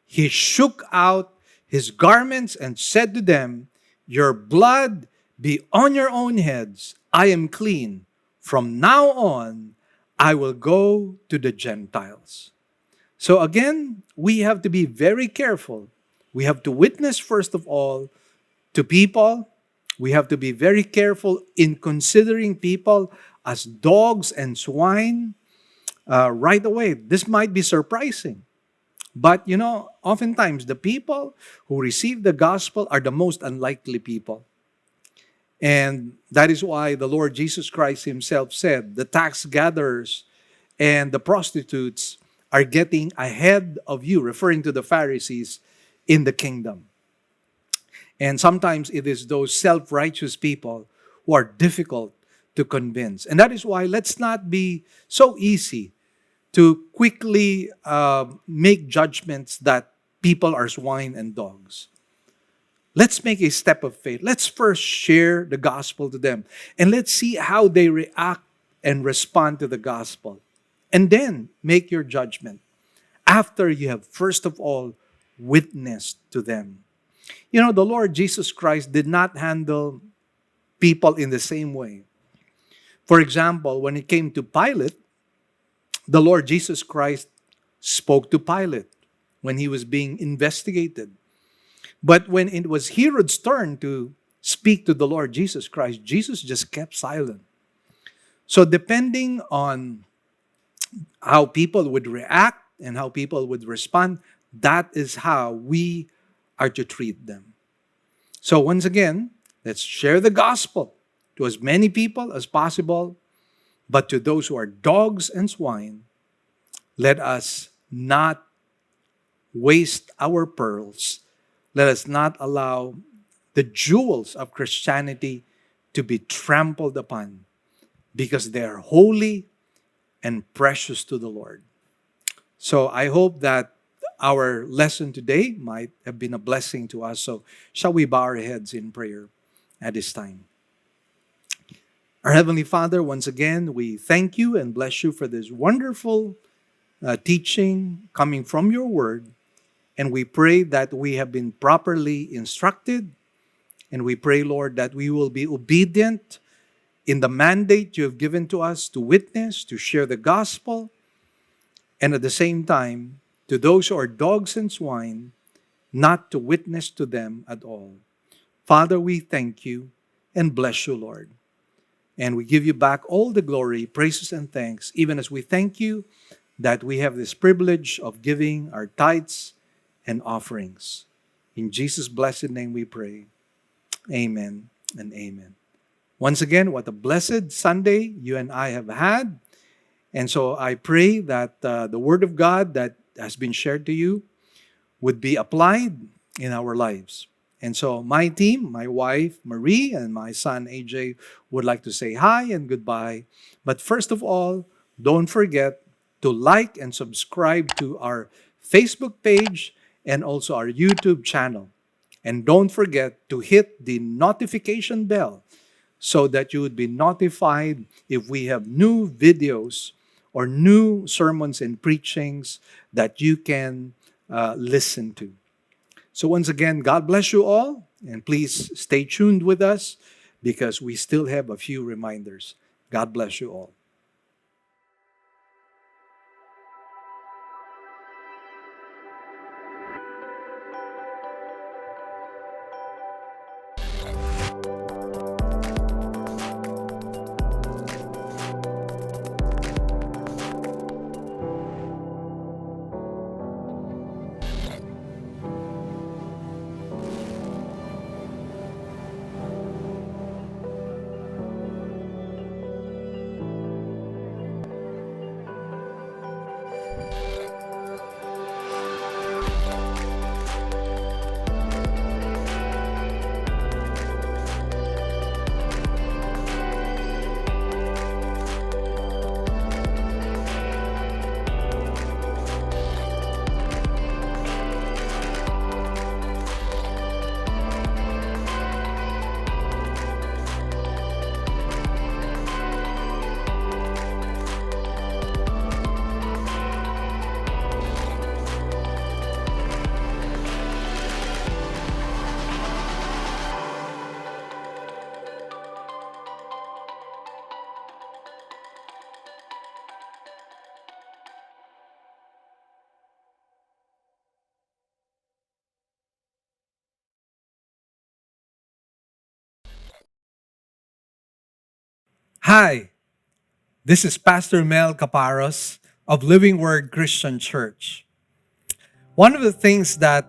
he shook out his garments and said to them, 'Your blood be on your own heads. I am clean. From now on, I will go to the Gentiles.'" So again, we have to be very careful. We have to witness first of all to people. We have to be very careful in considering people as dogs and swine right away. This might be surprising. But oftentimes the people who receive the gospel are the most unlikely people. And that is why the Lord Jesus Christ himself said, the tax gatherers and the prostitutes are getting ahead of you, referring to the Pharisees in the kingdom. And sometimes it is those self-righteous people who are difficult to convince. And that is why let's not be so easy to quickly make judgments that people are swine and dogs. Let's make a step of faith. Let's first share the gospel to them. And let's see how they react and respond to the gospel. And then make your judgment after you have first of all witnessed to them. The Lord Jesus Christ did not handle people in the same way. For example, when it came to Pilate, the Lord Jesus Christ spoke to Pilate when he was being investigated. But when it was Herod's turn to speak to the Lord Jesus Christ, Jesus just kept silent. So depending on how people would react and how people would respond, that is how we are to treat them. So once again, let's share the gospel to as many people as possible. But to those who are dogs and swine, let us not waste our pearls. Let us not allow the jewels of Christianity to be trampled upon, because they are holy and precious to the Lord. So I hope that our lesson today might have been a blessing to us. So shall we bow our heads in prayer at this time? Our Heavenly Father, once again, we thank you and bless you for this wonderful teaching coming from your word. And we pray that we have been properly instructed. And we pray, Lord, that we will be obedient in the mandate you have given to us to witness, to share the gospel, and at the same time, to those who are dogs and swine, not to witness to them at all. Father, we thank you and bless you, Lord. And we give you back all the glory, praises, and thanks, even as we thank you that we have this privilege of giving our tithes and offerings. In Jesus' blessed name we pray. Amen and amen. Once again, what a blessed Sunday you and I have had. And so I pray that the Word of God that has been shared to you would be applied in our lives. And so my team, my wife Marie and my son AJ would like to say hi and goodbye. But first of all, don't forget to like and subscribe to our Facebook page and also our YouTube channel. And don't forget to hit the notification bell so that you would be notified if we have new videos or new sermons and preachings that you can listen to. So once again, God bless you all, and please stay tuned with us because we still have a few reminders. God bless you all. Hi, this is Pastor Mel Caparros of Living Word Christian Church. One of the things that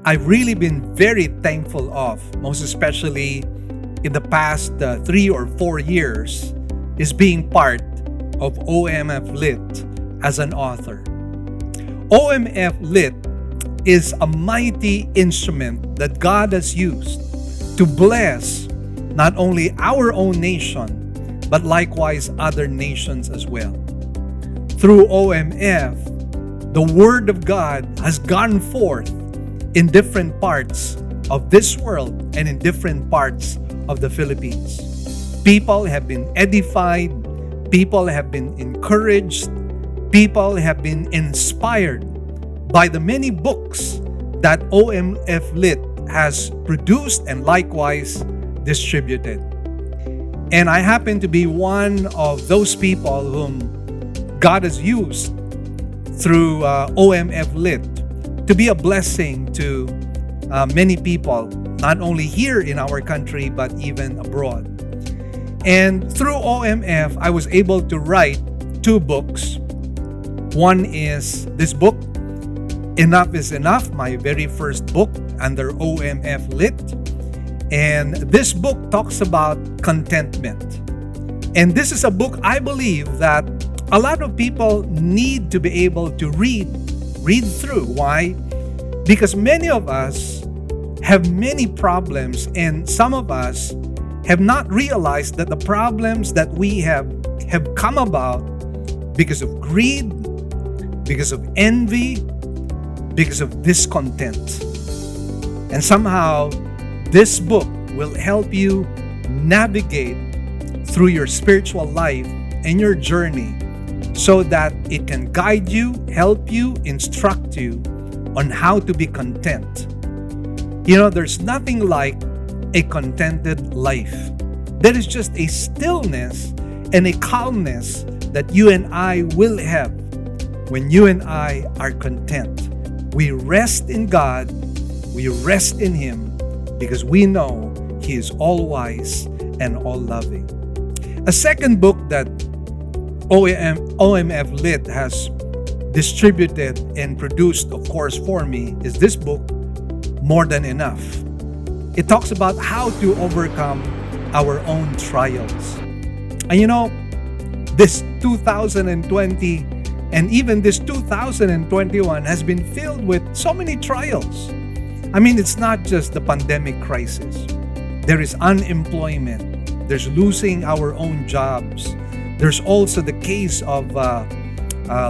I've really been very thankful of, most especially in the past 3 or 4 years, is being part of OMF Lit as an author. OMF Lit is a mighty instrument that God has used to bless not only our own nation, but likewise other nations as well. Through OMF, the Word of God has gone forth in different parts of this world and in different parts of the Philippines. People have been edified, people have been encouraged, people have been inspired by the many books that OMF Lit has produced and likewise distributed. And I happen to be one of those people whom God has used through OMF Lit to be a blessing to many people, not only here in our country, but even abroad. And through OMF, I was able to write 2 books. One is this book, Enough is Enough, my very first book under OMF Lit. And this book talks about contentment. And this is a book I believe that a lot of people need to be able to read through. Why? Because many of us have many problems, and some of us have not realized that the problems that we have come about because of greed, because of envy, because of discontent. And somehow, this book will help you navigate through your spiritual life and your journey so that it can guide you, help you, instruct you on how to be content. You know, there's nothing like a contented life. There is just a stillness and a calmness that you and I will have when you and I are content. We rest in God, we rest in Him, because we know He is all-wise and all-loving. A second book that OMF Lit has distributed and produced, of course, for me is this book, More Than Enough. It talks about how to overcome our own trials. And you know, this 2020 And even this 2021 has been filled with so many trials. I mean, it's not just the pandemic crisis. There is unemployment. There's losing our own jobs. There's also the case of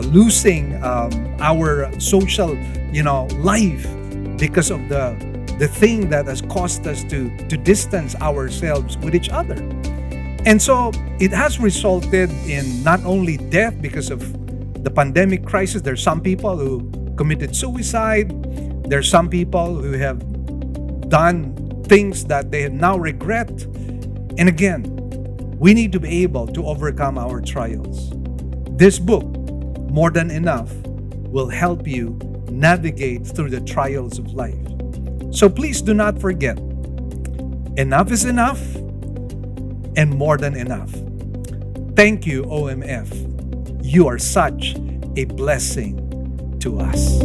losing our social, life because of the thing that has caused us to distance ourselves with each other. And so it has resulted in not only death because of the pandemic crisis. There's some people who committed suicide. There's some people who have done things that they now regret. And again, we need to be able to overcome our trials. This book, More Than Enough, will help you navigate through the trials of life. So please do not forget, enough is enough and more than enough. Thank you, OMF. You are such a blessing to us.